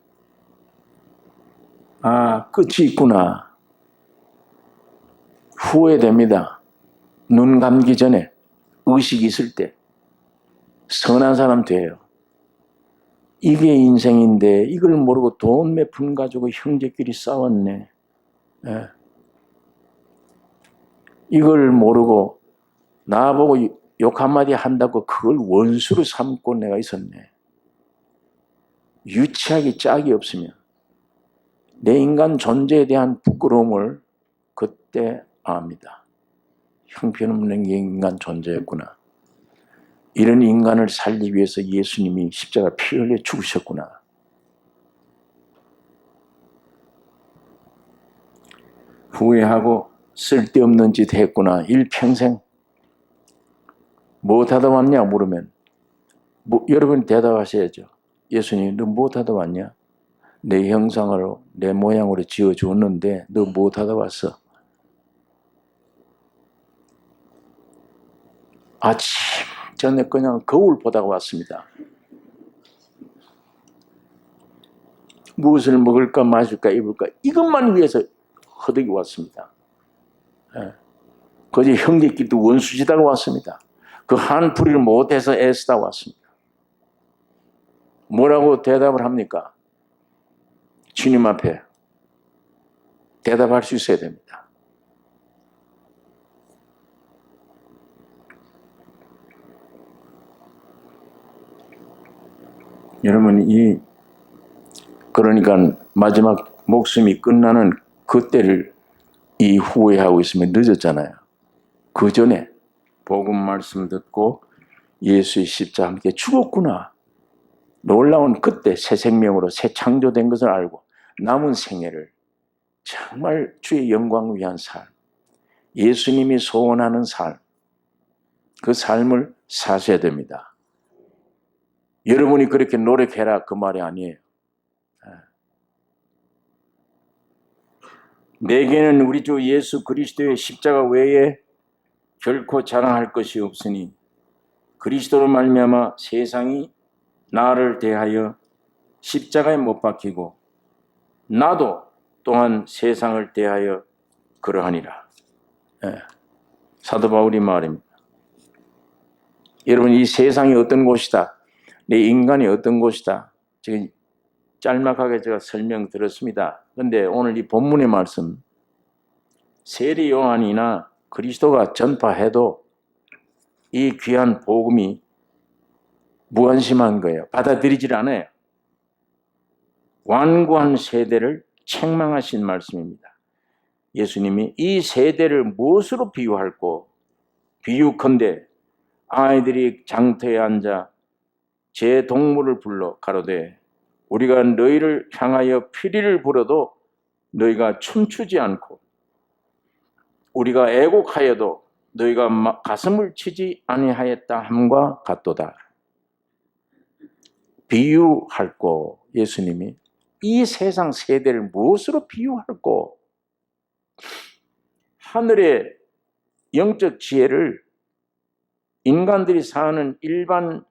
Speaker 1: 아, 끝이 있구나. 후회됩니다. 눈 감기 전에 의식이 있을 때 선한 사람 돼요. 이게 인생인데 이걸 모르고 돈 몇 푼 가지고 형제끼리 싸웠네. 예. 이걸 모르고 나보고 욕 한마디 한다고 그걸 원수로 삼고 내가 있었네. 유치하기 짝이 없으면 내 인간 존재에 대한 부끄러움을 그때 압니다. 형편없는 인간 존재였구나. 이런 인간을 살리기 위해서 예수님이 십자가 피 흘려 죽으셨구나. 후회하고 쓸데없는 짓 했구나. 일평생 못하다 왔냐 물으면 여러분 대답하셔야죠. 예수님, 너 못하다 왔냐? 내 형상으로 내 모양으로 지어줬는데 너 못하다 왔어. 아침 전에 그냥 거울 보다가 왔습니다. 무엇을 먹을까 마실까 입을까 이것만 위해서 허덕이 왔습니다. 예. 거기 형제끼리도 원수지다가 왔습니다. 그 한풀이를 못해서 애쓰다 왔습니다. 뭐라고 대답을 합니까? 주님 앞에 대답할 수 있어야 됩니다. 여러분, 그러니까 마지막 목숨이 끝나는 그때를 이 후회하고 있으면 늦었잖아요. 그 전에 복음 말씀 듣고 예수의 십자가 함께 죽었구나. 놀라운 그때 새 생명으로 새 창조된 것을 알고 남은 생애를 정말 주의 영광을 위한 삶, 예수님이 소원하는 삶, 그 삶을 사셔야 됩니다. 여러분이 그렇게 노력해라 그 말이 아니에요. 내게는 우리 주 예수 그리스도의 십자가 외에 결코 자랑할 것이 없으니 그리스도로 말미암아 세상이 나를 대하여 십자가에 못 박히고 나도 또한 세상을 대하여 그러하니라. 사도 바울이 말입니다. 여러분, 이 세상이 어떤 곳이다, 내 인간이 어떤 곳이다, 지금 짤막하게 제가 설명드렸습니다. 그런데 오늘 이 본문의 말씀, 세리 요한이나 그리스도가 전파해도 이 귀한 복음이 무관심한 거예요. 받아들이질 않아요. 완고한 세대를 책망하신 말씀입니다. 예수님이 이 세대를 무엇으로 비유할꼬? 비유컨대 아이들이 장터에 앉아 제 동물을 불러 가로되 우리가 너희를 향하여 피리를 불어도 너희가 춤추지 않고 우리가 애곡하여도 너희가 가슴을 치지 아니하였다 함과 같도다. 비유할꼬. 예수님이 이 세상 세대를 무엇으로 비유할꼬? 하늘의 영적 지혜를 인간들이 사는 일반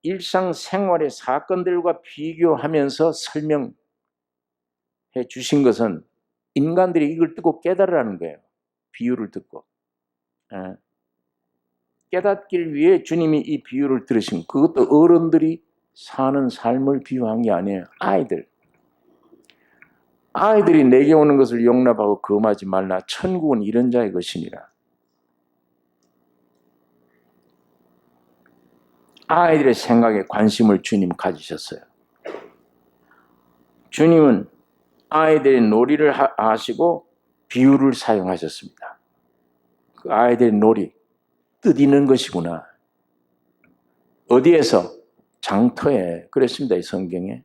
Speaker 1: 일상생활의 사건들과 비교하면서 설명해 주신 것은 인간들이 이걸 듣고 깨달으라는 거예요. 비유를 듣고. 깨닫기를 위해 주님이 이 비유를 들으신, 그것도 어른들이 사는 삶을 비유한 게 아니에요. 아이들이 내게 오는 것을 용납하고 금하지 말라. 천국은 이런 자의 것이니라. 아이들의 생각에 관심을 주님 가지셨어요. 주님은 아이들의 놀이를 하시고 비유를 사용하셨습니다. 그 아이들의 놀이, 뜻 있는 것이구나. 어디에서? 장터에. 그랬습니다, 이 성경에.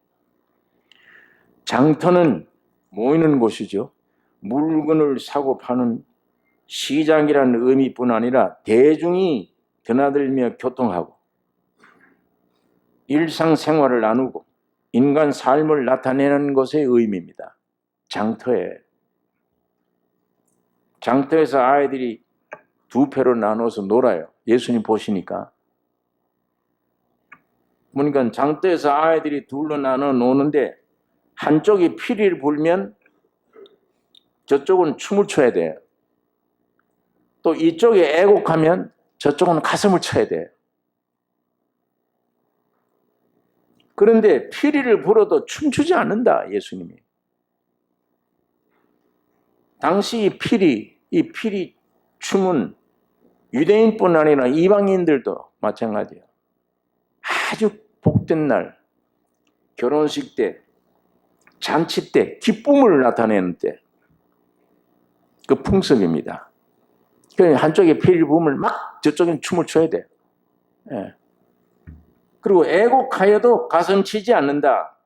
Speaker 1: 장터는 모이는 곳이죠. 물건을 사고 파는 시장이라는 의미뿐 아니라 대중이 드나들며 교통하고 일상생활을 나누고 인간 삶을 나타내는 것의 의미입니다. 장터에서 아이들이 두 패로 나눠서 놀아요. 예수님 보시니까. 그러니까 장터에서 아이들이 둘로 나눠 노는데 한쪽이 피리를 불면 저쪽은 춤을 춰야 돼요. 또 이쪽에 애곡하면 저쪽은 가슴을 쳐야 돼요. 그런데 피리를 불어도 춤추지 않는다, 예수님이. 당시 이 피리 춤은 유대인뿐 아니라 이방인들도 마찬가지예요. 아주 복된 날, 결혼식 때, 잔치 때, 기쁨을 나타내는 때, 그 풍습입니다. 한쪽에 피리를 부으면 막 저쪽엔 춤을 춰야 돼요. 예. 그리고 애곡하여도 가슴 치지 않는다.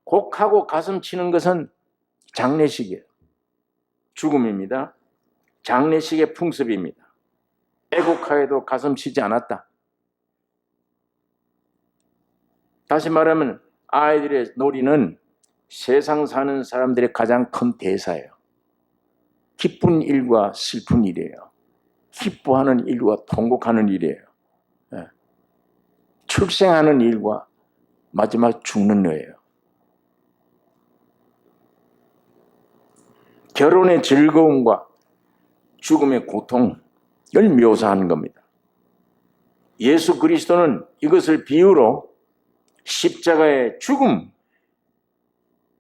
Speaker 1: 곡하고 가슴 치는 것은 장례식이에요. 죽음입니다. 장례식의 풍습입니다. 애곡하여도 가슴 치지 않았다. 다시 말하면 아이들의 놀이는 세상 사는 사람들의 가장 큰 대사예요. 기쁜 일과 슬픈 일이에요. 기뻐하는 일과 통곡하는 일이에요. 출생하는 일과 마지막 죽는 거예요. 결혼의 즐거움과 죽음의 고통을 묘사하는 겁니다. 예수 그리스도는 이것을 비유로 십자가의 죽음,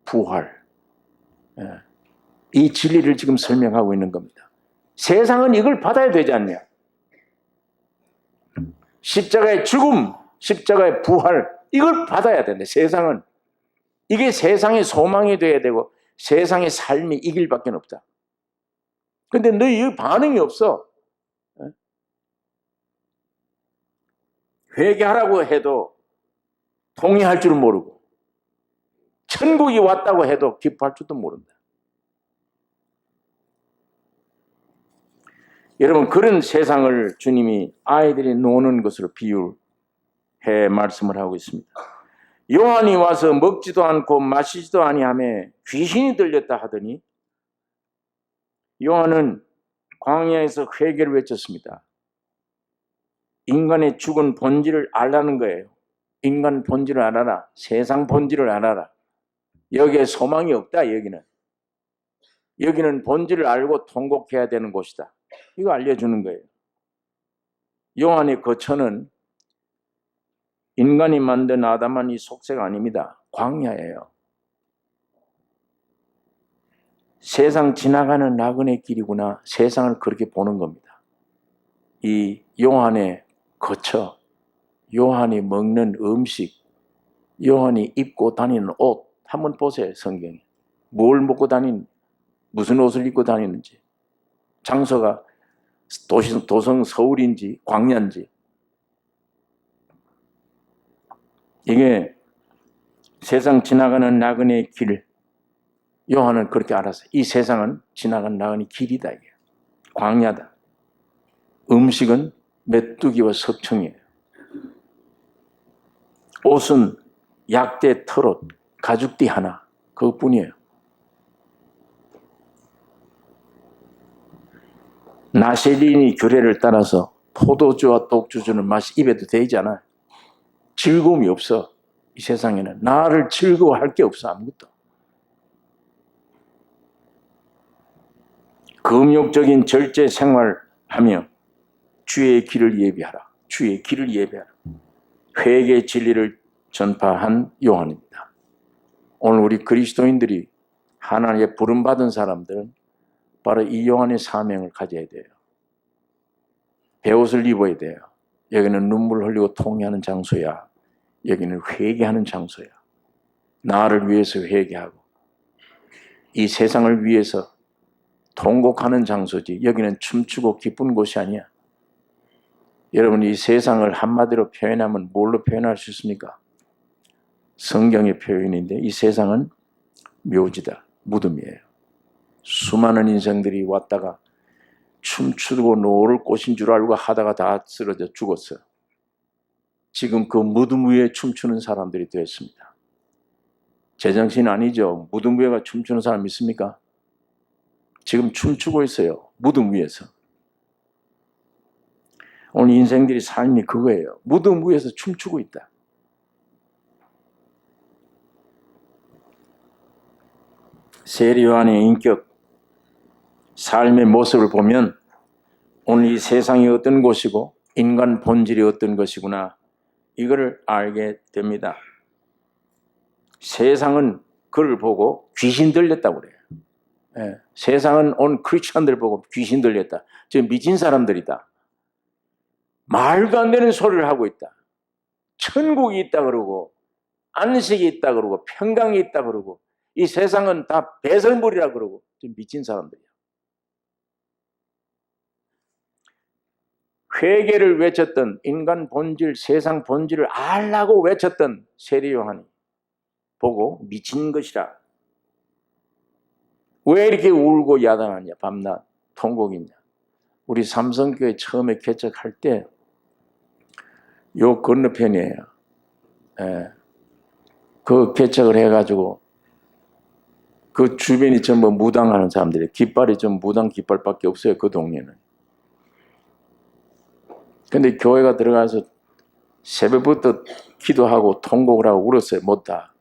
Speaker 1: 부활, 이 진리를 지금 설명하고 있는 겁니다. 세상은 이걸 받아야 되지 않냐? 십자가의 죽음, 십자가의 부활, 이걸 받아야 되는데 세상은 이게 세상의 소망이 돼야 되고 세상의 삶이 이 길밖에 없다. 그런데 너희 반응이 없어. 회개하라고 해도 동의할 줄은 모르고 천국이 왔다고 해도 기뻐할 줄도 모른다. 여러분, 그런 세상을 주님이 아이들이 노는 것으로 비유해 말씀을 하고 있습니다. 요한이 와서 먹지도 않고 마시지도 아니하며 귀신이 들렸다 하더니 요한은 광야에서 회개를 외쳤습니다. 인간의 죽은 본질을 알라는 거예요. 인간 본질을 알아라. 세상 본질을 알아라. 여기에 소망이 없다. 여기는 본질을 알고 통곡해야 되는 곳이다. 이거 알려주는 거예요. 요한의 거처는 인간이 만든 아담한 이 속세가 아닙니다. 광야예요. 세상 지나가는 나그네 길이구나. 세상을 그렇게 보는 겁니다. 이 요한의 거처, 요한이 먹는 음식, 요한이 입고 다니는 옷 한번 보세요. 성경에. 뭘 먹고 다니는, 무슨 옷을 입고 다니는지, 장소가 도성 서울인지 광야인지, 이게 세상 지나가는 나그네의 길, 요한은 그렇게 알았어요. 이 세상은 지나가는 나그네 길이다. 이게 광야다. 음식은 메뚜기와 석청이에요. 옷은 약대 털옷, 가죽띠 하나, 그것뿐이에요. 나세린이 규례를 따라서 포도주와 독주주는 맛이 입에도 대지 않아요. 즐거움이 없어. 이 세상에는 나를 즐거워할 게 없어. 아무것도. 금욕적인 절제 생활하며 주의 길을 예비하라. 주의 길을 예비하라. 회개의 진리를 전파한 요한입니다. 오늘 우리 그리스도인들이 하나님의 부름받은 사람들은 바로 이 요한의 사명을 가져야 돼요. 베옷을 입어야 돼요. 여기는 눈물 흘리고 통회하는 장소야. 여기는 회개하는 장소야. 나를 위해서 회개하고 이 세상을 위해서 통곡하는 장소지. 여기는 춤추고 기쁜 곳이 아니야. 여러분, 이 세상을 한마디로 표현하면 뭘로 표현할 수 있습니까? 성경의 표현인데 이 세상은 묘지다. 무덤이에요. 수많은 인생들이 왔다가 춤추고 노를 꽃인 줄 알고 하다가 다 쓰러져 죽었어요. 지금 그 무덤 위에 춤추는 사람들이 되었습니다. 제정신 아니죠. 무덤 위에가 춤추는 사람 있습니까? 지금 춤추고 있어요. 무덤 위에서. 오늘 인생들이 삶이 그거예요. 무덤 위에서 춤추고 있다. 세례 요한의 인격, 삶의 모습을 보면 오늘 이 세상이 어떤 곳이고 인간 본질이 어떤 것이구나, 이거를 알게 됩니다. 세상은 그를 보고 귀신 들렸다고 그래요. 예, 세상은 온 크리스천들 보고 귀신 들렸다. 지금 미친 사람들이다. 말도 안 되는 소리를 하고 있다. 천국이 있다 그러고 안식이 있다 그러고 평강이 있다 그러고 이 세상은 다 배설물이라 그러고 지금 미친 사람들이야. 회개를 외쳤던 인간 본질, 세상 본질을 알라고 외쳤던 세례 요한이 보고 미친 것이라. 왜 이렇게 울고 야단하냐, 밤낮 통곡이냐. 우리 삼성교회 처음에 개척할 때 요 건너편이에요. 예. 그 개척을 해가지고 그 주변이 전부 무당하는 사람들이, 깃발이 좀 무당 깃발밖에 없어요. 그 동네는. 근데 교회가 들어가서 새벽부터 기도하고 통곡을 하고 울었어요. 못다.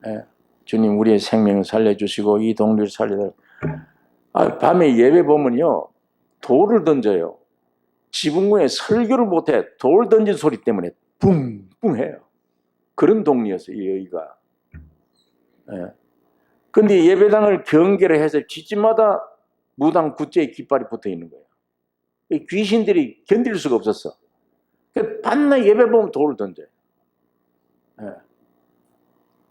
Speaker 1: 예. 주님, 우리의 생명을 살려주시고 이 동네를 살려달라고. 밤에 예배 보면요, 돌을 던져요. 지붕에 설교를 못해. 돌 던진 소리 때문에 붕붕 해요. 그런 동네였어요, 여기가. 예. 근데 예배당을 경계를 해서 집집마다 무당 굿제의 깃발이 붙어 있는 거예요. 귀신들이 견딜 수가 없었어. 밤낮 예배 보면 돌을 던져요. 예.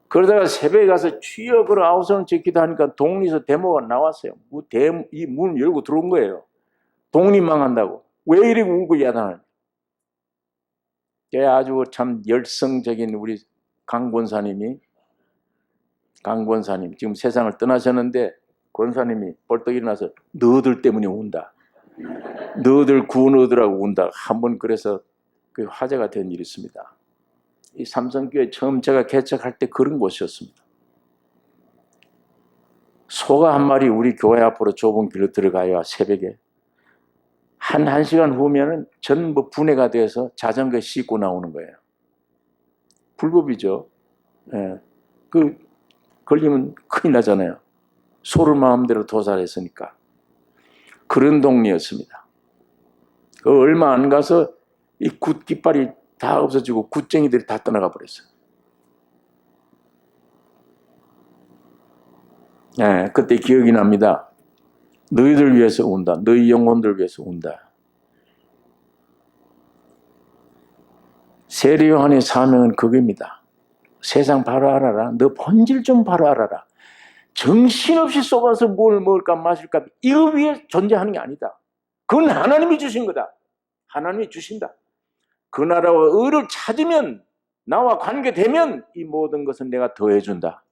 Speaker 1: 그러다가 새벽에 가서 주여 그러 아우성을 기도하니까 동리에서 데모가 나왔어요. 이 문 열고 들어온 거예요. 동리 망한다고. 왜 이렇게 울고 야단하냐. 아주 참 열성적인 우리 강 권사님 지금 세상을 떠나셨는데, 권사님이 벌떡 일어나서 너들 때문에 운다. 너들 구원 얻으라고 운다. 한번 그래서 그 화제가 된 일이 있습니다. 이 삼성교회 처음 제가 개척할 때 그런 곳이었습니다. 소가 한 마리 우리 교회 앞으로 좁은 길로 들어가야 새벽에 한 시간 후면은 전부 분해가 돼서 자전거에 싣고 나오는 거예요. 불법이죠. 예. 그 걸리면 큰일 나잖아요. 소를 마음대로 도살했으니까. 그런 동네였습니다. 얼마 안 가서 이 굿 깃발이 다 없어지고 굿쟁이들이 다 떠나가 버렸어요. 네, 그때 기억이 납니다. 너희들 위해서 운다. 너희 영혼들 위해서 운다. 세례 요한의 사명은 그겁니다. 세상 바로 알아라. 너 본질 좀 바로 알아라. 정신없이 쏘가서 뭘 먹을까 마실까 이거 위해 존재하는 게 아니다. 그건 하나님이 주신 거다. 하나님이 주신다. 그 나라와 의를 찾으면, 나와 관계되면 이 모든 것은 내가 더해준다.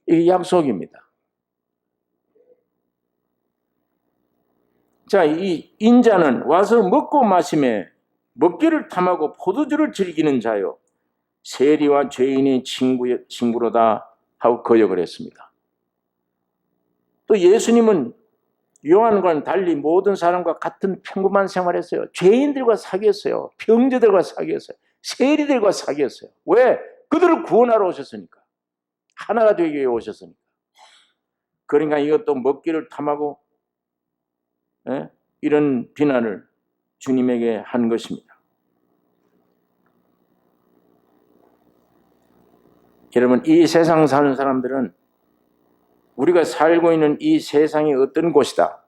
Speaker 1: 이게 약속입니다. 자, 이 인자는 와서 먹고 마시매 먹기를 탐하고 포도주를 즐기는 자요 세리와 죄인의 친구로다 하고 거역을 했습니다. 또 예수님은 요한과는 달리 모든 사람과 같은 평범한 생활했어요. 죄인들과 사귀었어요. 병자들과 사귀었어요. 세리들과 사귀었어요. 왜? 그들을 구원하러 오셨으니까. 하나가 되기 위해 오셨으니까. 그러니까 이것도 먹기를 탐하고 이런 비난을 주님에게 한 것입니다. 여러분, 이 세상 사는 사람들은 우리가 살고 있는 이 세상이 어떤 곳이다,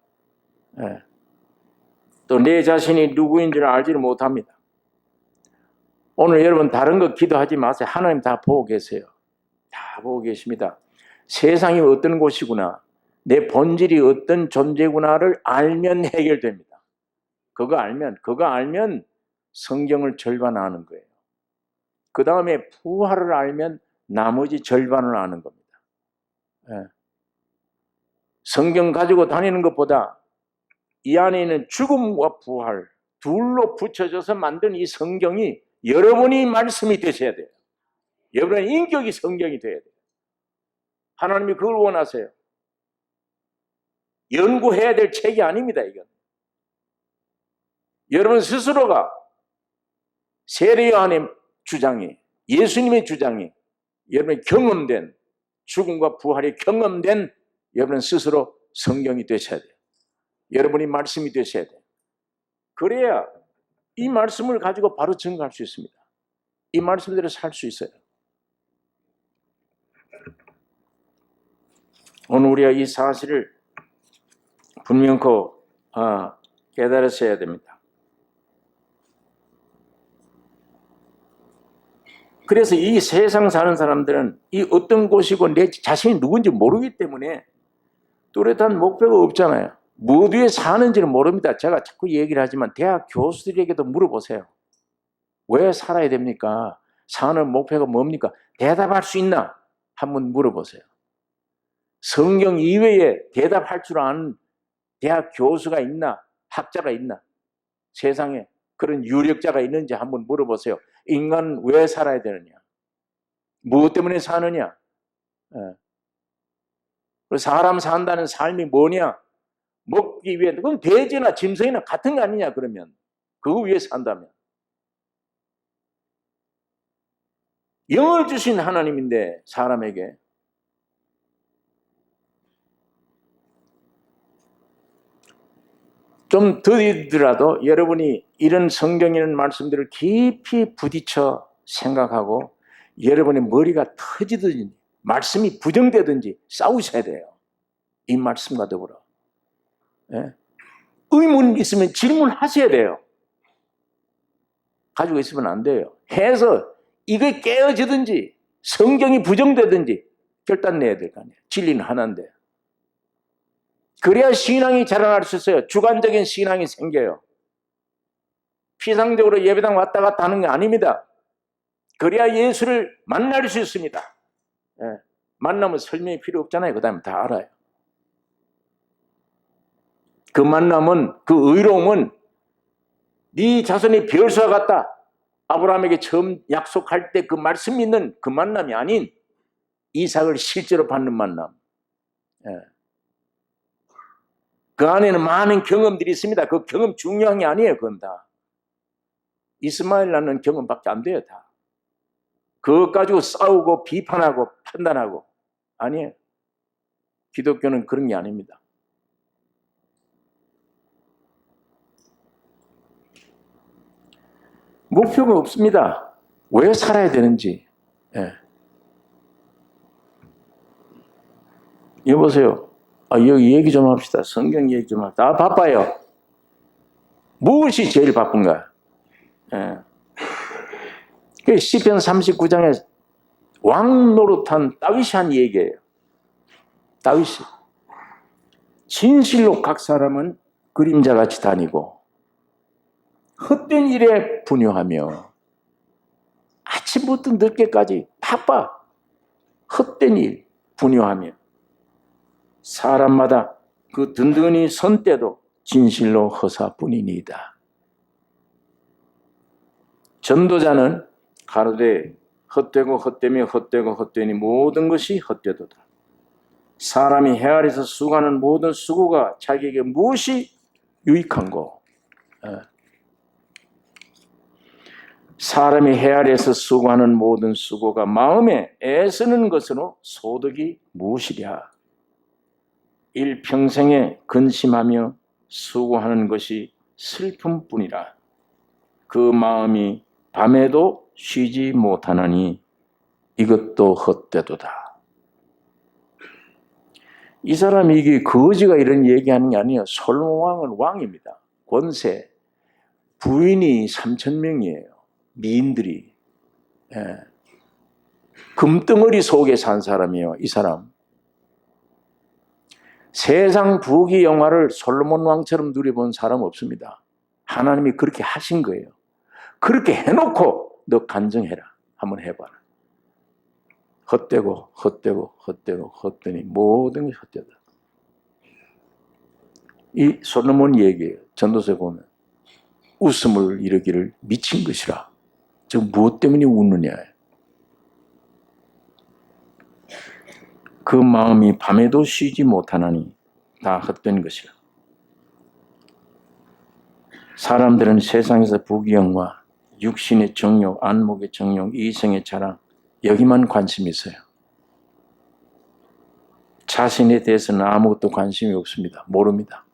Speaker 1: 또 내 자신이 누구인지를 알지를 못합니다. 오늘 여러분 다른 거 기도하지 마세요. 하나님 다 보고 계세요. 다 보고 계십니다. 세상이 어떤 곳이구나, 내 본질이 어떤 존재구나를 알면 해결됩니다. 그거 알면 성경을 절반 아는 거예요. 그 다음에 부활을 알면 나머지 절반을 아는 겁니다. 성경 가지고 다니는 것보다 이 안에 있는 죽음과 부활 둘로 붙여져서 만든 이 성경이 여러분이 말씀이 되셔야 돼요. 여러분의 인격이 성경이 되어야 돼요. 하나님이 그걸 원하세요. 연구해야 될 책이 아닙니다. 이건 여러분 스스로가 세례 요한의 주장이, 예수님의 주장이, 여러분의 경험된 죽음과 부활이 경험된 여러분 스스로 성경이 되셔야 돼요. 여러분이 말씀이 되셔야 돼요. 그래야 이 말씀을 가지고 바로 증거할 수 있습니다. 이 말씀대로 살 수 있어요. 오늘 우리가 이 사실을 분명코 깨달으셔야 됩니다. 그래서 이 세상 사는 사람들은 이 어떤 곳이고 내 자신이 누군지 모르기 때문에 뚜렷한 목표가 없잖아요. 무엇 위에 사는지를 모릅니다. 제가 자꾸 얘기를 하지만 대학 교수들에게도 물어보세요. 왜 살아야 됩니까? 사는 목표가 뭡니까? 대답할 수 있나? 한번 물어보세요. 성경 이외에 대답할 줄 아는 대학 교수가 있나? 학자가 있나? 세상에 그런 유력자가 있는지 한번 물어보세요. 인간은 왜 살아야 되느냐? 무엇 때문에 사느냐? 사람 산다는 삶이 뭐냐? 먹기 위해, 그건 돼지나 짐승이나 같은 거 아니냐, 그러면. 그거 위해 산다면. 영을 주신 하나님인데, 사람에게. 좀 더디더라도 여러분이 이런 성경이라는 말씀들을 깊이 부딪혀 생각하고 여러분의 머리가 터지든지 말씀이 부정되든지 싸우셔야 돼요. 이 말씀과 더불어. 의문 있으면 질문하셔야 돼요. 가지고 있으면 안 돼요. 해서 이게 깨어지든지 성경이 부정되든지 결단 내야 될 거 아니에요. 진리는 하나인데. 그래야 신앙이 자라날 수 있어요. 주관적인 신앙이 생겨요. 피상적으로 예배당 왔다 갔다 하는 게 아닙니다. 그래야 예수를 만날 수 있습니다. 만나면 설명이 필요 없잖아요. 그 다음에 다 알아요. 그 만남은, 그 의로움은 네 자손이 별수와 같다. 아브라함에게 처음 약속할 때 그 말씀 있는 그 만남이 아닌 이삭을 실제로 받는 만남. 그 안에는 많은 경험들이 있습니다. 그 경험 중요한 게 아니에요. 그건 다 이스마엘 낳는 경험밖에 안 돼요. 다 그것 가지고 싸우고 비판하고 판단하고 아니에요. 기독교는 그런 게 아닙니다. 목표가 없습니다. 왜 살아야 되는지. 여보세요. 여기 얘기 좀 합시다. 성경 얘기 좀 합시다. 바빠요. 무엇이 제일 바쁜가? 시편 39장에 왕 노릇한 다윗이 한 얘기예요. 다윗이 진실로 각 사람은 그림자같이 다니고 헛된 일에 분유하며 아침부터 늦게까지 바빠. 헛된 일 분유하며 사람마다 그 든든히 선 때도 진실로 허사뿐이니이다. 전도자는 가로되 헛되고 헛되며 헛되고 헛되니 모든 것이 헛되도다. 사람이 헤아려서 수고하는 모든 수고가 자기에게 무엇이 유익한고? 사람이 헤아려서 수고하는 모든 수고가 마음에 애쓰는 것으로 소득이 무엇이랴? 일평생에 근심하며 수고하는 것이 슬픔뿐이라. 그 마음이 밤에도 쉬지 못하나니 이것도 헛되도다. 이 사람이 이게 거지가 이런 얘기하는 게 아니에요. 솔로몬 왕은 왕입니다. 권세. 부인이 3,000명이에요. 미인들이. 예. 금덩어리 속에 산 사람이에요. 이 사람. 세상 부귀 영화를 솔로몬 왕처럼 누려본 사람 없습니다. 하나님이 그렇게 하신 거예요. 그렇게 해놓고 너 간증해라. 한번 해봐라. 헛되고 헛되고 헛되고 헛되니 모든 것이 헛되다. 이 솔로몬 얘기예요. 전도서에 보면 웃음을 이르기를 미친 것이라. 즉 무엇 때문에 웃느냐. 그 마음이 밤에도 쉬지 못하나니 다 헛된 것이라. 사람들은 세상에서 부귀영화, 육신의 정욕, 안목의 정욕, 이성의 자랑 여기만 관심이 있어요. 자신에 대해서는 아무것도 관심이 없습니다. 모릅니다.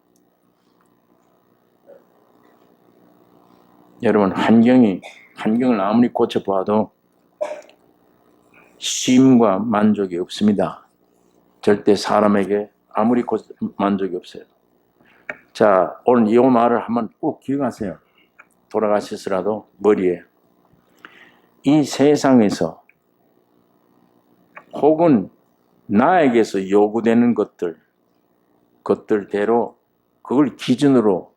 Speaker 1: 여러분 환경을 아무리 고쳐봐도 쉼과 만족이 없습니다. 절대 사람에게 아무리 만족이 없어요. 자, 오늘 이 말을 한번 꼭 기억하세요. 돌아가시더라도 머리에. 이 세상에서 혹은 나에게서 요구되는 것들대로 그걸 기준으로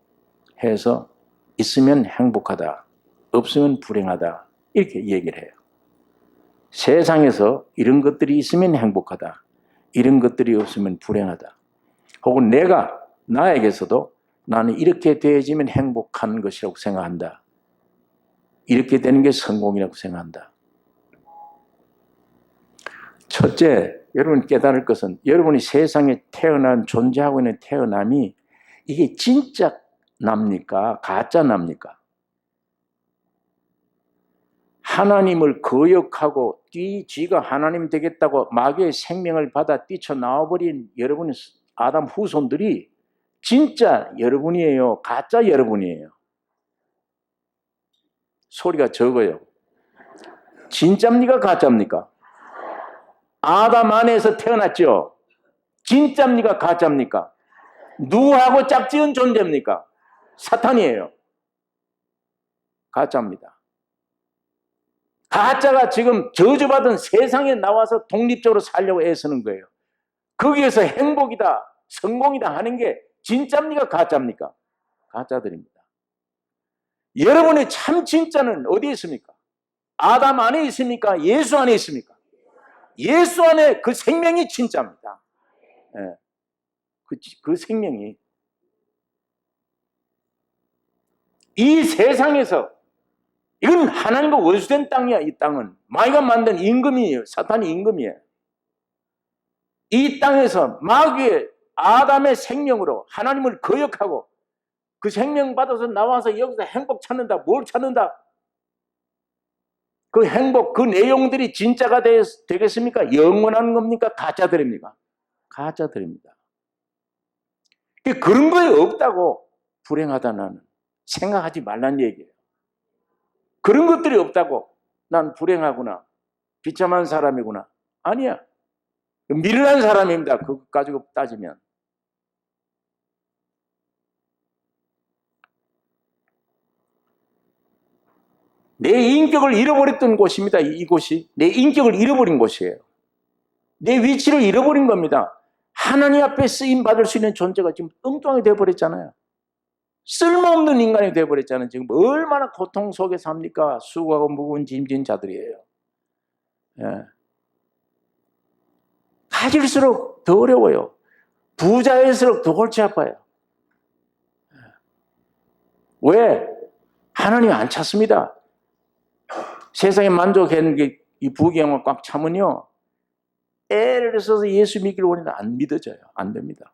Speaker 1: 해서 있으면 행복하다, 없으면 불행하다 이렇게 얘기를 해요. 세상에서 이런 것들이 있으면 행복하다, 이런 것들이 없으면 불행하다. 혹은 나에게서도 나는 이렇게 되어지면 행복한 것이라고 생각한다. 이렇게 되는 게 성공이라고 생각한다. 첫째, 여러분 깨달을 것은 여러분이 세상에 존재하고 있는 태어남이 이게 진짜 납니까? 가짜 납니까? 하나님을 거역하고 쥐가 하나님 되겠다고 마귀의 생명을 받아 뛰쳐나와버린 여러분의 아담 후손들이 진짜 여러분이에요? 가짜 여러분이에요? 소리가 적어요. 진짜입니까? 가짜입니까? 아담 안에서 태어났죠? 진짜입니까? 가짜입니까? 누구하고 짝지은 존재입니까? 사탄이에요. 가짜입니다. 가짜가 지금 저주받은 세상에 나와서 독립적으로 살려고 애쓰는 거예요. 거기에서 행복이다, 성공이다 하는 게 진짜입니까? 가짜입니까? 가짜들입니다. 여러분의 참 진짜는 어디에 있습니까? 아담 안에 있습니까? 예수 안에 있습니까? 예수 안에 그 생명이 진짜입니다. 네. 그 생명이 이 세상에서 이건 하나님과 원수된 땅이야. 이 땅은 마귀가 만든 임금이에요. 사탄이 임금이에요. 이 땅에서 마귀의 아담의 생명으로 하나님을 거역하고 그 생명 받아서 나와서 여기서 행복 찾는다. 뭘 찾는다? 그 행복, 그 내용들이 진짜가 되겠습니까? 영원한 겁니까? 가짜들입니까? 가짜들입니다. 그런 거에 없다고 불행하다 나는 생각하지 말란 얘기예요. 그런 것들이 없다고 난 불행하구나, 비참한 사람이구나. 아니야. 미련한 사람입니다. 그거 가지고 따지면. 내 인격을 잃어버렸던 곳입니다. 이곳이 내 인격을 잃어버린 곳이에요. 내 위치를 잃어버린 겁니다. 하나님 앞에 쓰임받을 수 있는 존재가 지금 엉뚱하게 되어버렸잖아요. 쓸모없는 인간이 되어버렸잖아요. 지금 얼마나 고통 속에 삽니까? 수고하고 무거운 짐진 자들이에요. 예. 가질수록 더 어려워요. 부자일수록 더 골치 아파요. 왜? 하나님 안 찾습니다. 세상에 만족하는 게 이 부귀영화 꽉 차면요, 애를 써서 예수 믿기를 원해도 안 믿어져요. 안 됩니다.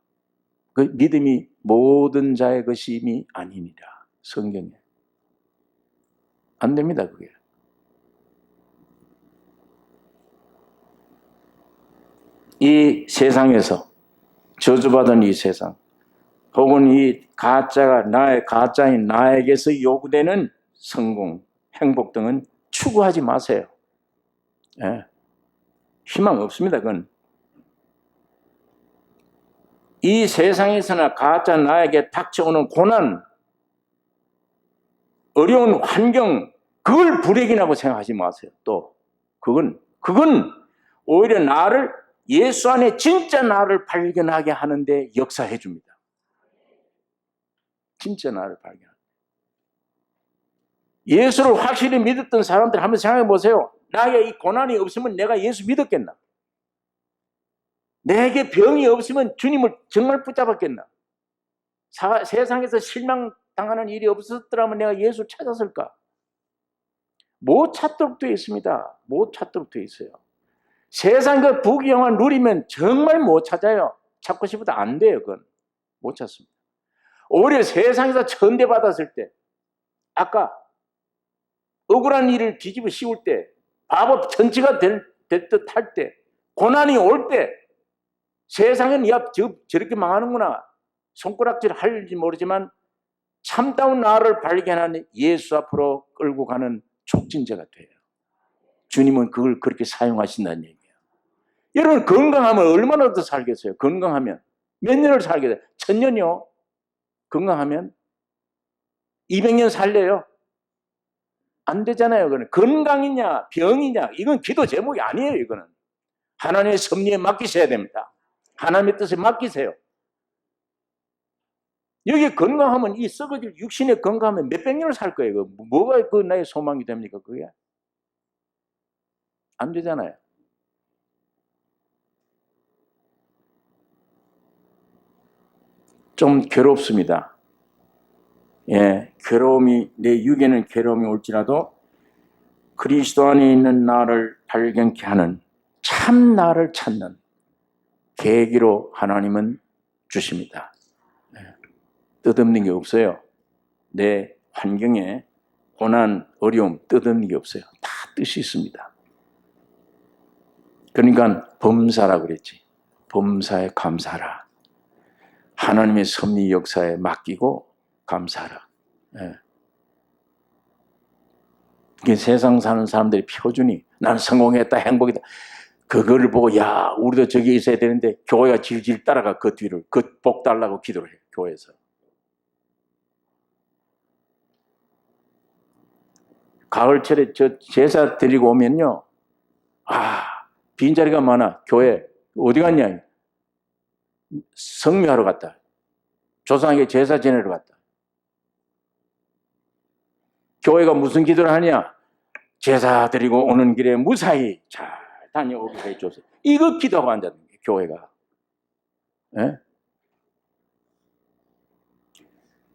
Speaker 1: 그 믿음이 모든 자의 것임이 아니니라. 성경에. 안 됩니다, 그게. 이 세상에서, 저주받은 이 세상, 혹은 이 가짜가 가짜인 나에게서 요구되는 성공, 행복 등은 추구하지 마세요. 예. 희망 없습니다, 그건. 이 세상에서나 가짜 나에게 닥쳐오는 고난, 어려운 환경, 그걸 불행이라고 생각하지 마세요. 또 그건 오히려 나를, 예수 안에 진짜 나를 발견하게 하는데 역사해 줍니다. 진짜 나를 발견. 예수를 확실히 믿었던 사람들 한번 생각해 보세요. 나에게 이 고난이 없으면 내가 예수 믿었겠나? 내게 병이 없으면 주님을 정말 붙잡았겠나? 세상에서 실망당하는 일이 없었더라면 내가 예수 찾았을까? 못 찾도록 되어 있습니다. 못 찾도록 되어 있어요. 세상 그 부귀영화 누리면 정말 못 찾아요. 찾고 싶어도 안 돼요. 그건 못 찾습니다. 오히려 세상에서 천대받았을 때, 아까 억울한 일을 뒤집어 씌울 때, 바보 천치가 될 듯 할 때, 고난이 올 때, 세상은 야 저렇게 망하는구나 손가락질 할지 모르지만 참다운 나를 발견하는 예수 앞으로 끌고 가는 촉진제가 돼요. 주님은 그걸 그렇게 사용하신다는 얘기예요. 여러분 건강하면 얼마나 더 살겠어요? 건강하면 몇 년을 살게 돼요? 1000년이요? 건강하면 200년 살래요? 안 되잖아요. 그건 건강이냐 병이냐 이건 기도 제목이 아니에요. 이거는 하나님의 섭리에 맡기셔야 됩니다. 하나님의 뜻에 맡기세요. 여기 건강하면 이 썩어질 육신의 건강하면 몇백 년을 살 거예요. 뭐가 그 나의 소망이 됩니까? 그게 안 되잖아요. 좀 괴롭습니다. 예, 괴로움이, 내 육에는 괴로움이 올지라도 그리스도 안에 있는 나를 발견케 하는 참 나를 찾는 계기로 하나님은 주십니다. 뜻없는 게 없어요. 내 환경에 고난, 어려움, 뜻없는 게 없어요. 다 뜻이 있습니다. 그러니까 범사라 그랬지. 범사에 감사하라. 하나님의 섭리 역사에 맡기고 감사하라. 예. 세상 사는 사람들의 표준이 나는 성공했다, 행복이다. 그거를 보고 야 우리도 저기 있어야 되는데 교회가 질질 따라가 그 뒤를 그 복 달라고 기도를 해요. 교회에서. 가을철에 저 제사 드리고 오면요. 빈자리가 많아. 교회 어디 갔냐? 성묘하러 갔다. 조상에게 제사 지내러 갔다. 교회가 무슨 기도를 하냐? 제사 드리고 오는 길에 무사히 잘 다녀오게 해줘서. 이거 기도하고 앉았는 거예요. 교회가. 예?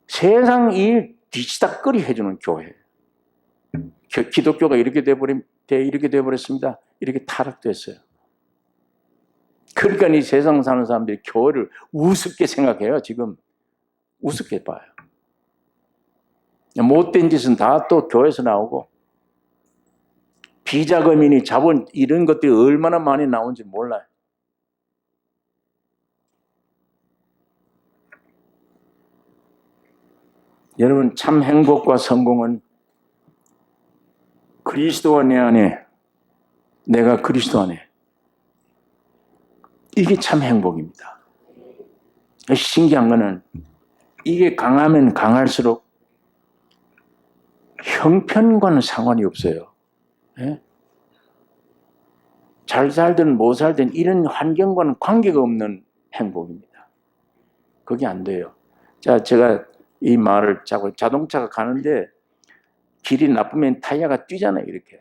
Speaker 1: 세상 일 뒤치다꺼리 해주는 교회. 기독교가 이렇게 돼버렸습니다. 이렇게 타락됐어요. 그러니까 이 세상 사는 사람들이 교회를 우습게 생각해요. 지금 우습게 봐요. 못된 짓은 다 또 교회에서 나오고 비자금이니 자본 이런 것들이 얼마나 많이 나오는지 몰라요. 여러분 참 행복과 성공은 그리스도와 내 안에, 내가 그리스도 안에, 이게 참 행복입니다. 신기한 거는 이게 강하면 강할수록 형편과는 상관이 없어요. 예? 잘 살든 못 살든 이런 환경과는 관계가 없는 행복입니다. 그게 안 돼요. 자, 제가 이 말을 자동차가 가는데 길이 나쁘면 타이어가 뛰잖아요. 이렇게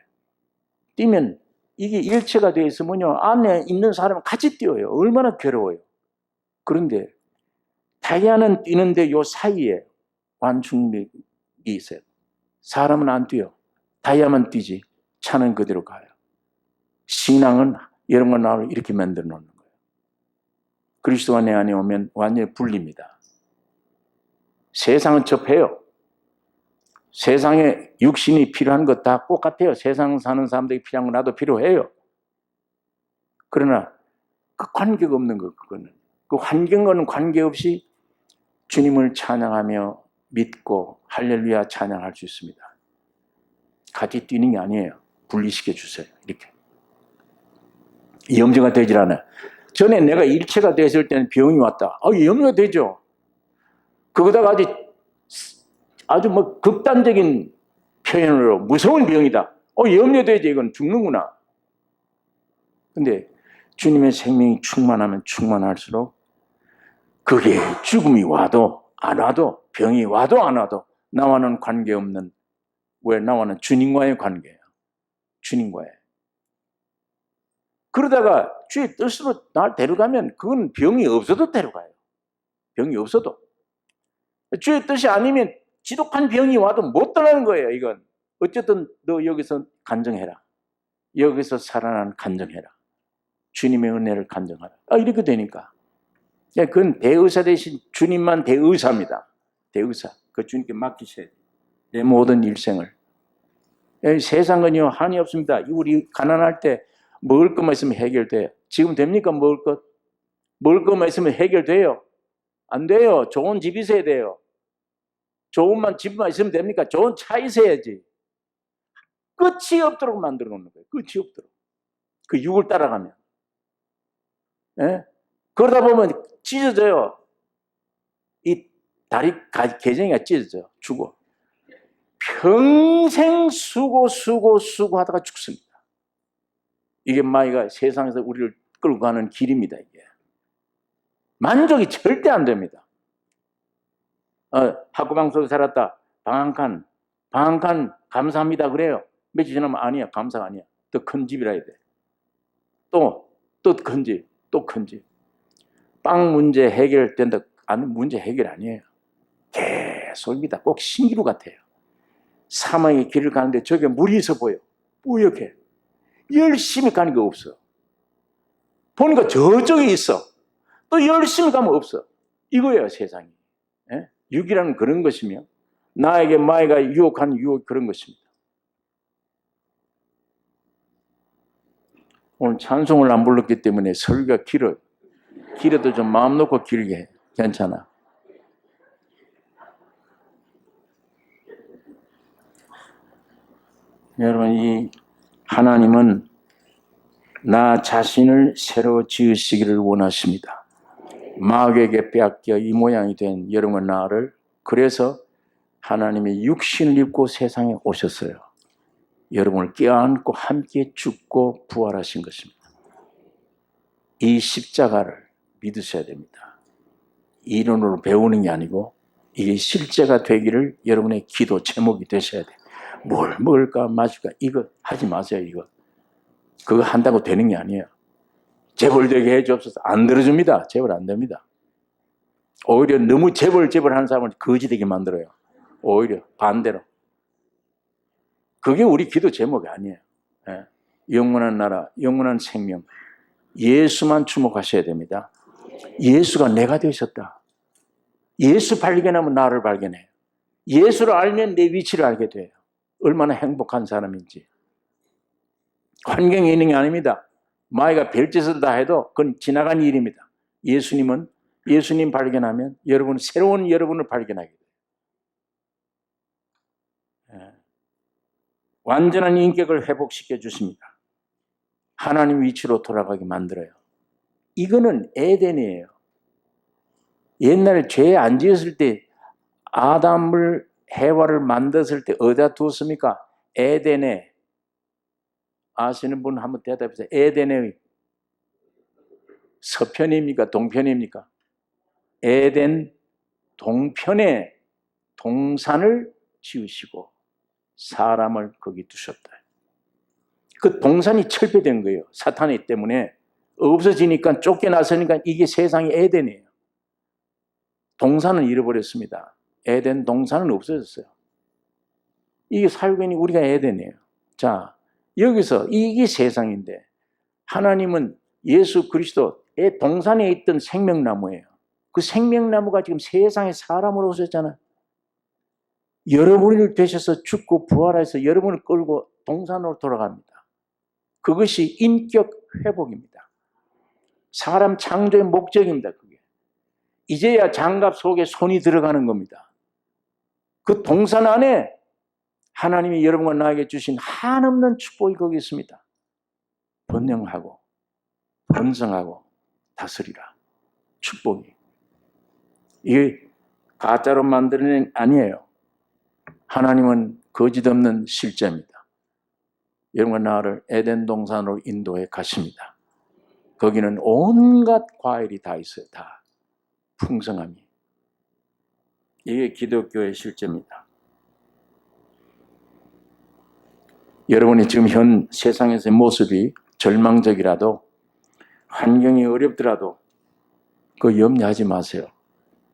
Speaker 1: 뛰면 이게 일체가 되어 있으면요 안에 있는 사람은 같이 뛰어요. 얼마나 괴로워요. 그런데 타이어는 뛰는데 요 사이에 완충 있어요. 사람은 안 뛰어. 다이아만 뛰지. 차는 그대로 가요. 신앙은 이런 걸 나를 이렇게 만들어 놓는 거예요. 그리스도가 내 안에 오면 완전히 분립니다. 세상은 접해요. 세상에 육신이 필요한 것 다 똑같아요. 세상 사는 사람들이 필요한 거 나도 필요해요. 그러나 그 관계가 없는 거, 그거는. 그 환경과는 관계없이 주님을 찬양하며 믿고 할렐루야 찬양할 수 있습니다. 같이 뛰는 게 아니에요. 분리시켜 주세요. 이렇게. 염려가 되질 않아요. 전에 내가 일체가 됐을 때는 병이 왔다. 염려가 되죠. 그거다가 아주 뭐 극단적인 표현으로 무서운 병이다. 염려되지. 이건 죽는구나. 근데 주님의 생명이 충만하면 충만할수록 그게 죽음이 와도 안 와도 병이 와도 안 와도 나와는 관계없는, 왜 나와는 주님과의 관계예요. 주님과의. 그러다가 주의 뜻으로 날 데려가면 그건 병이 없어도 데려가요. 병이 없어도. 주의 뜻이 아니면 지독한 병이 와도 못 떠나는 거예요. 이건. 어쨌든 너 여기서 간증해라. 여기서 살아난 간증해라. 주님의 은혜를 간증하라. 이렇게 되니까. 그건 대의사 대신 주님만 대의사입니다. 대의사. 그 주님께 맡기셔야 돼요. 내 모든 일생을. 세상은요, 한이 없습니다. 우리 가난할 때 먹을 것만 있으면 해결돼요. 지금 됩니까? 먹을 것? 먹을 것만 있으면 해결돼요? 안 돼요. 좋은 집 있어야 돼요. 좋은 집만 있으면 됩니까? 좋은 차 있어야지. 끝이 없도록 만들어 놓는 거예요. 끝이 없도록. 그 육을 따라가면. 예? 그러다 보면 찢어져요. 이 다리 개정이가 찢어져요. 죽어. 평생 수고하다가 죽습니다. 이게 마귀가 세상에서 우리를 끌고 가는 길입니다. 이게. 만족이 절대 안 됩니다. 학구방 속에 살았다. 방 한 칸 감사합니다. 그래요. 며칠 지나면 아니야. 감사가 아니야. 더 큰 집이라 해야 돼. 또 큰 집. 또 큰 집. 빵 문제 해결된다. 문제 해결 아니에요. 계속입니다. 꼭 신기루 같아요. 사망의 길을 가는데 저게 물이 있어 보여. 뿌옇게. 열심히 가는 게 없어. 보니까 저쪽에 있어. 또 열심히 가면 없어. 이거예요, 세상이. 예? 육이라는 그런 것이며 나에게 마귀가 유혹하는 유혹이 그런 것입니다. 오늘 찬송을 안 불렀기 때문에 설교가 길어요. 길어도 좀 마음 놓고 길게 해. 괜찮아. 여러분, 이 하나님은 나 자신을 새로 지으시기를 원하십니다. 마귀에게 빼앗겨 이 모양이 된 여러분 나를, 그래서 하나님이 육신을 입고 세상에 오셨어요. 여러분을 껴안고 함께 죽고 부활하신 것입니다. 이 십자가를 믿으셔야 됩니다. 이론으로 배우는 게 아니고 이게 실제가 되기를 여러분의 기도 제목이 되셔야 돼요. 뭘 먹을까 마실까 이거 하지 마세요. 이거 그거 한다고 되는 게 아니에요. 재벌되게 해주옵소서. 안 들어줍니다. 재벌 안 됩니다. 오히려 너무 재벌하는 사람을 거지되게 만들어요. 오히려 반대로. 그게 우리 기도 제목이 아니에요. 예. 영원한 나라, 영원한 생명, 예수만 주목하셔야 됩니다. 예수가 내가 되셨다. 예수 발견하면 나를 발견해요. 예수를 알면 내 위치를 알게 돼요. 얼마나 행복한 사람인지. 환경이 있는 게 아닙니다. 마귀가 별짓을 다 해도 그건 지나간 일입니다. 예수님 발견하면 여러분은 새로운 여러분을 발견하게 돼요. 완전한 인격을 회복시켜 주십니다. 하나님 위치로 돌아가게 만들어요. 이거는 에덴이에요. 옛날에 죄 안 지었을 때 아담을 해와를 만들었을 때 어디다 두었습니까? 에덴에. 아시는 분 한번 대답해주세요. 에덴의 서편입니까? 동편입니까? 에덴 동편에 동산을 지으시고 사람을 거기 두셨다. 그 동산이 철폐된 거예요. 사탄이 때문에 없어지니까 쫓겨나서니까 이게 세상이 에덴이에요. 동산은 잃어버렸습니다. 에덴 동산은 없어졌어요. 이게 살고있는 우리가 에덴이에요. 자, 여기서 이게 세상인데 하나님은 예수 그리스도의 동산에 있던 생명나무예요. 그 생명나무가 지금 세상에 사람으로 오셨잖아요. 여러분을 되셔서 죽고 부활해서 여러분을 끌고 동산으로 돌아갑니다. 그것이 인격 회복입니다. 사람 창조의 목적입니다. 그게. 이제야 장갑 속에 손이 들어가는 겁니다. 그 동산 안에 하나님이 여러분과 나에게 주신 한없는 축복이 거기 있습니다. 번영하고 번성하고 다스리라. 축복이. 이게 가짜로 만드는 아니에요. 하나님은 거짓 없는 실제입니다. 여러분과 나를 에덴 동산으로 인도해 가십니다. 거기는 온갖 과일이 다 있어요. 다 풍성함이. 이게 기독교의 실제입니다. 여러분이 지금 현 세상에서의 모습이 절망적이라도 환경이 어렵더라도 그거 염려하지 마세요.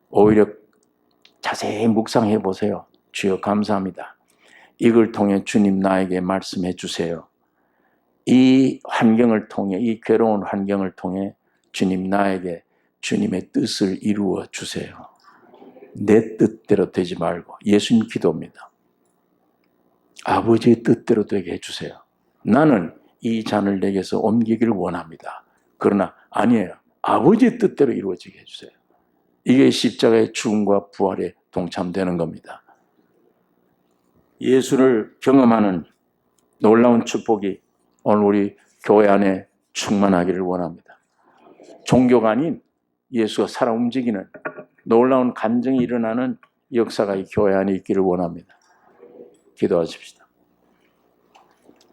Speaker 1: 오히려 자세히 묵상해 보세요. 주여 감사합니다. 이걸 통해 주님 나에게 말씀해 주세요. 이 환경을 통해, 이 괴로운 환경을 통해 주님 나에게 주님의 뜻을 이루어 주세요. 내 뜻대로 되지 말고 예수님 기도입니다. 아버지의 뜻대로 되게 해주세요. 나는 이 잔을 내게서 옮기기를 원합니다. 그러나 아니에요. 아버지의 뜻대로 이루어지게 해주세요. 이게 십자가의 죽음과 부활에 동참되는 겁니다. 예수를 경험하는 놀라운 축복이 오늘 우리 교회 안에 충만하기를 원합니다. 종교가 아닌 예수가 살아 움직이는 놀라운 감정이 일어나는 역사가 이 교회 안에 있기를 원합니다. 기도하십시다.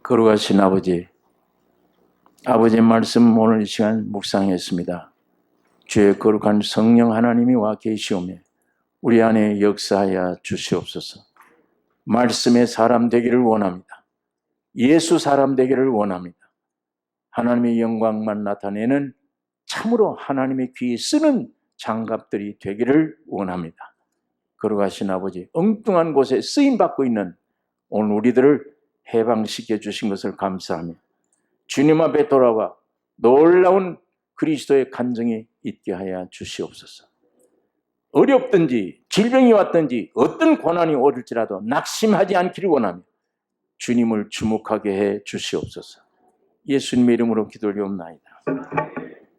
Speaker 1: 거룩하신 아버지, 아버지의 말씀 오늘 이 시간 묵상했습니다. 주의 거룩한 성령 하나님이 와 계시오며 우리 안에 역사하여 주시옵소서. 말씀의 사람 되기를 원합니다. 예수 사람 되기를 원합니다. 하나님의 영광만 나타내는 참으로 하나님의 귀에 쓰는 장갑들이 되기를 원합니다. 거룩하신 아버지, 엉뚱한 곳에 쓰임받고 있는 오늘 우리들을 해방시켜 주신 것을 감사하며 주님 앞에 돌아와 놀라운 그리스도의 간증이 있게 하여 주시옵소서. 어렵든지 질병이 왔든지 어떤 고난이 오를지라도 낙심하지 않기를 원하며 주님을 주목하게 해 주시옵소서. 예수님의 이름으로 기도를 올리옵나이다.